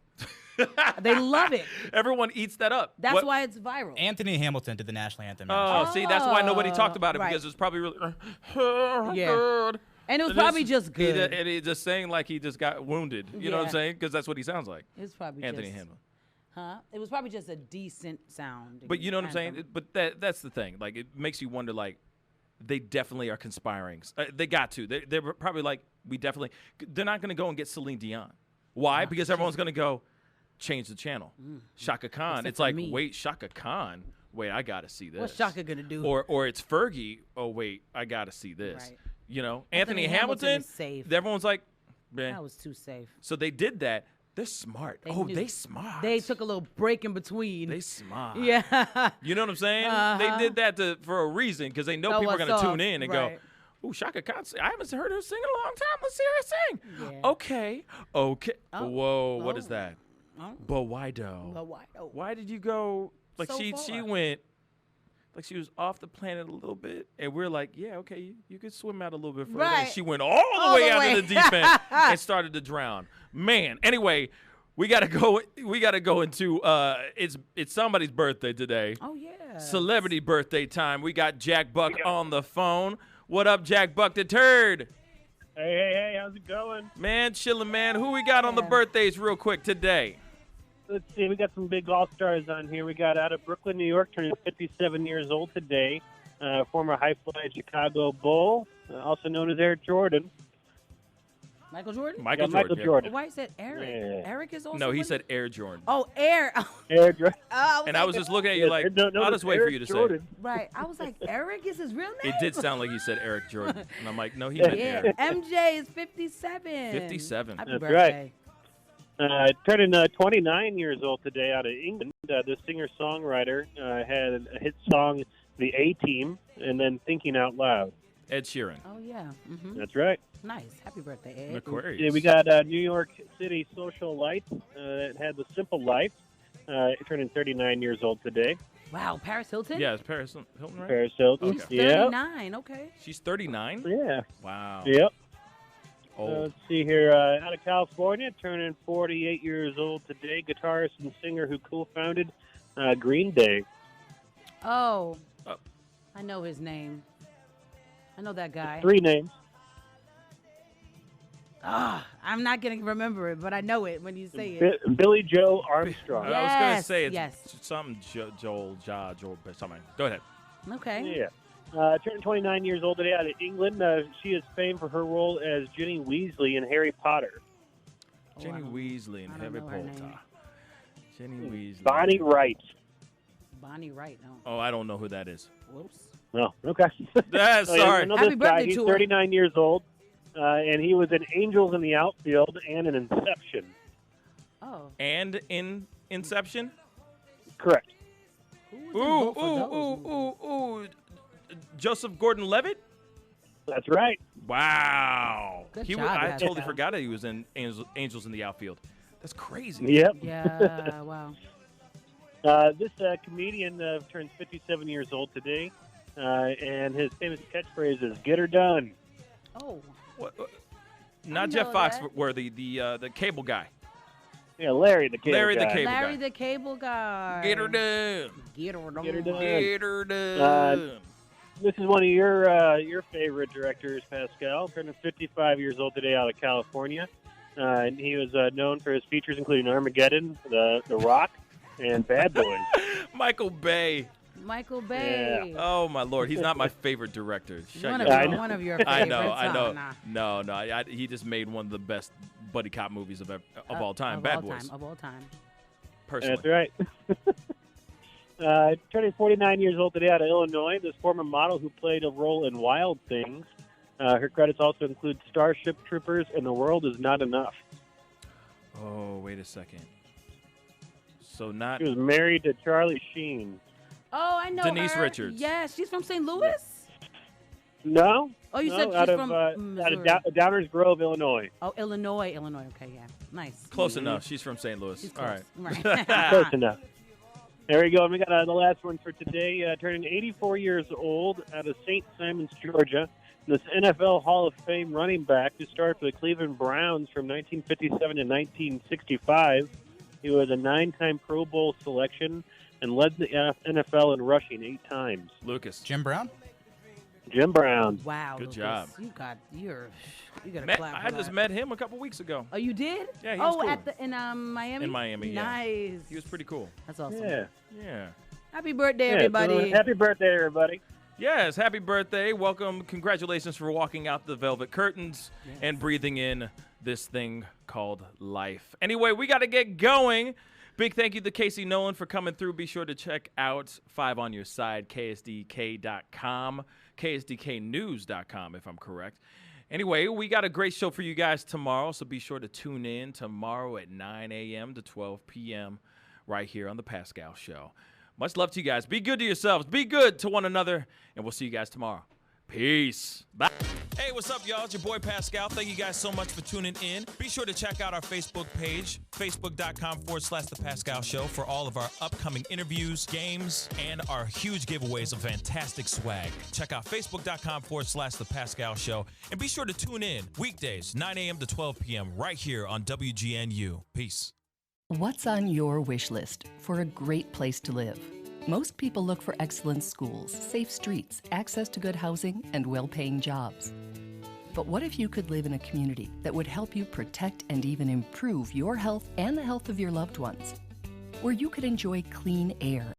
They love it. Everyone eats that up. That's What- why it's viral. Anthony Hamilton did the national anthem. Oh, see, that's why nobody talked about it right. because it was probably really Yeah. good. And it was probably just good. And he just saying like he just got wounded. You know what I'm Yeah. saying? Because that's what he sounds like. It's probably Anthony just, Hamilton. Huh? It was probably just a decent sound. But you know what I'm saying? anthem. But that's the thing. Like it makes you wonder. Like they definitely are conspiring. They got to. They're probably like we definitely. They're not going to go and get Celine Dion. Why? Because everyone's going to go change the channel. Shaka Khan. Except it's for like me. wait, Shaka Khan. Wait, I got to see this. What's Shaka gonna do? Or it's Fergie. Oh wait, I got to see this. Right. You know, Anthony Anthony Hamilton Hamilton. is safe. Everyone's like, man. That was too safe. So they did that. They're smart. They They smart. They took a little break in between. They smart. Yeah. You know what I'm saying? Uh-huh. They did that for a reason because they know Throw people are us going to off, tune in and right. go, "Ooh, Shaka Khan! I haven't heard her sing in a long time. Let's see her sing." Yeah. Okay. Oh. Whoa, what is Oh. that? Oh. But why though? But why though? Why did you go like So she far. went like she was off the planet a little bit, and we're like, yeah, okay, you could swim out a little bit further. And Right. she went all the way out to the deep end and started to drown. Man. Anyway. We gotta go. We gotta go into. It's somebody's birthday today. Oh yeah. Celebrity birthday time. We got Jack Buck on the phone. What up, Jack Buck the Turd? Hey, how's it going? Man, chillin', man. Who we got on the birthdays real quick today? Let's see, we got some big all-stars on here. We got out of Brooklyn, New York, turning 57 years old today. Former high-fly Chicago Bull, also known as Air Jordan. Michael Jordan? Michael Jordan. Why is that Eric? Yeah. Eric is also No, he one? said Air Jordan. Oh, Air. Air Jordan. And I was just looking at you like, no, I'll just wait for you to say. Right. I was like, Eric is his real name? It did sound like he said Eric Jordan. And I'm like, no, he meant Yeah. Eric. MJ is 57. 57. Happy That's birthday. right. Turning 29 years old today out of England. The singer-songwriter had a hit song, The A-Team, and then Thinking Out Loud. Ed Sheeran. Oh, yeah. Mm-hmm. That's right. Nice. Happy birthday, Ed. Aquarius. Yeah, we got New York City Social Lights that had The Simple Life, turning 39 years old today. Wow, Paris Hilton? Yeah, it's Paris Hilton, right? Paris Hilton. She's Yeah. 39. Okay. She's 39? Yeah. Wow. Yep. Old. Let's see here. Out of California, turning 48 years old today, guitarist and singer who co-founded Green Day. Oh. I know his name. I know that guy. 3 names. I'm not going to remember it, but I know it when you say it. Billy Joe Armstrong. I was going to say it's yes. something Joel, something. Go ahead. Okay. Yeah. Turning 29 years old today out of England. She is famed for her role as Ginny Weasley in Harry Potter. Ginny Weasley in Harry Potter. Ginny Weasley. Bonnie Wright. Bonnie Wright, no. Oh, I don't know who that is. Whoops. Oh, okay. Sorry. Happy birthday He's to her. 39 years old, and he was in Angels in the Outfield and in Inception. Oh. And in Inception? Correct. Ooh. Joseph Gordon-Levitt? That's right. Wow. Good I job, totally Pascal. forgot that he was in Angels in the Outfield. That's crazy. Yep. Yeah, wow. This comedian turns 57 years old today, and his famous catchphrase is "Get her done." Oh. Not know Jeff that. Foxworthy, the cable guy. Yeah, Larry the cable guy. Larry the cable guy. Get her done. Get her done. Get her done. Get her done. This is one of your favorite directors, Pascal. Turning 55 years old today out of California. And he was known for his features including Armageddon, The Rock, and Bad Boys. Michael Bay. Michael Bay. Yeah. Oh my Lord, he's not my favorite director. One of your favorites. I know. Nah. No. He just made one of the best buddy cop movies of all time. Bad Boys. Of all time. Personally. That's right. Turning 49 years old today out of Illinois, this former model who played a role in Wild Things. Her credits also include Starship Troopers and The World Is Not Enough. Oh, wait a second. So not. She was married to Charlie Sheen. Oh, I know Denise her. Richards. Yes, she's from St. Louis? No. Oh, you no, said she's out of, from out Missouri. of Downers Grove, Illinois. Oh, Illinois. Okay, yeah. Nice. Close enough. She's from St. Louis. She's All right. close. Close enough. There we go. And we got the last one for today. Turning 84 years old out of St. Simons, Georgia. This NFL Hall of Fame running back who started for the Cleveland Browns from 1957 to 1965. He was a 9-time Pro Bowl selection and led the NFL in rushing 8 times. Lucas. Jim Brown? Jim Brown. Wow. Good Lucas. job. You got a clap I for just that. met him a couple weeks ago. Oh, you did? Yeah, he was cool. in Miami? In Miami, yeah. Nice. He was pretty cool. That's awesome. Yeah. Happy birthday, Yeah, everybody. so happy birthday, everybody. Yes, happy birthday. Welcome. Congratulations for walking out the velvet curtains and breathing in this thing called life. Anyway, we got to get going. Big thank you to Casey Nolan for coming through. Be sure to check out 5 on Your Side, ksdk.com, ksdknews.com, if I'm correct. Anyway, we got a great show for you guys tomorrow, so be sure to tune in tomorrow at 9 a.m. to 12 p.m. right here on The Pascal Show. Much love to you guys. Be good to yourselves. Be good to one another, and we'll see you guys tomorrow. Peace. Bye. Hey, what's up, y'all? It's your boy Pascal. Thank you guys so much for tuning in. Be sure to check out our Facebook page, facebook.com/The Pascal Show, for all of our upcoming interviews, games, and our huge giveaways of fantastic swag. Check out facebook.com/The Pascal Show, and be sure to tune in weekdays, 9 a.m. to 12 p.m. right here on WGNU. Peace. What's on your wish list for a great place to live? Most people look for excellent schools, safe streets, access to good housing, and well-paying jobs. But what if you could live in a community that would help you protect and even improve your health and the health of your loved ones? Where you could enjoy clean air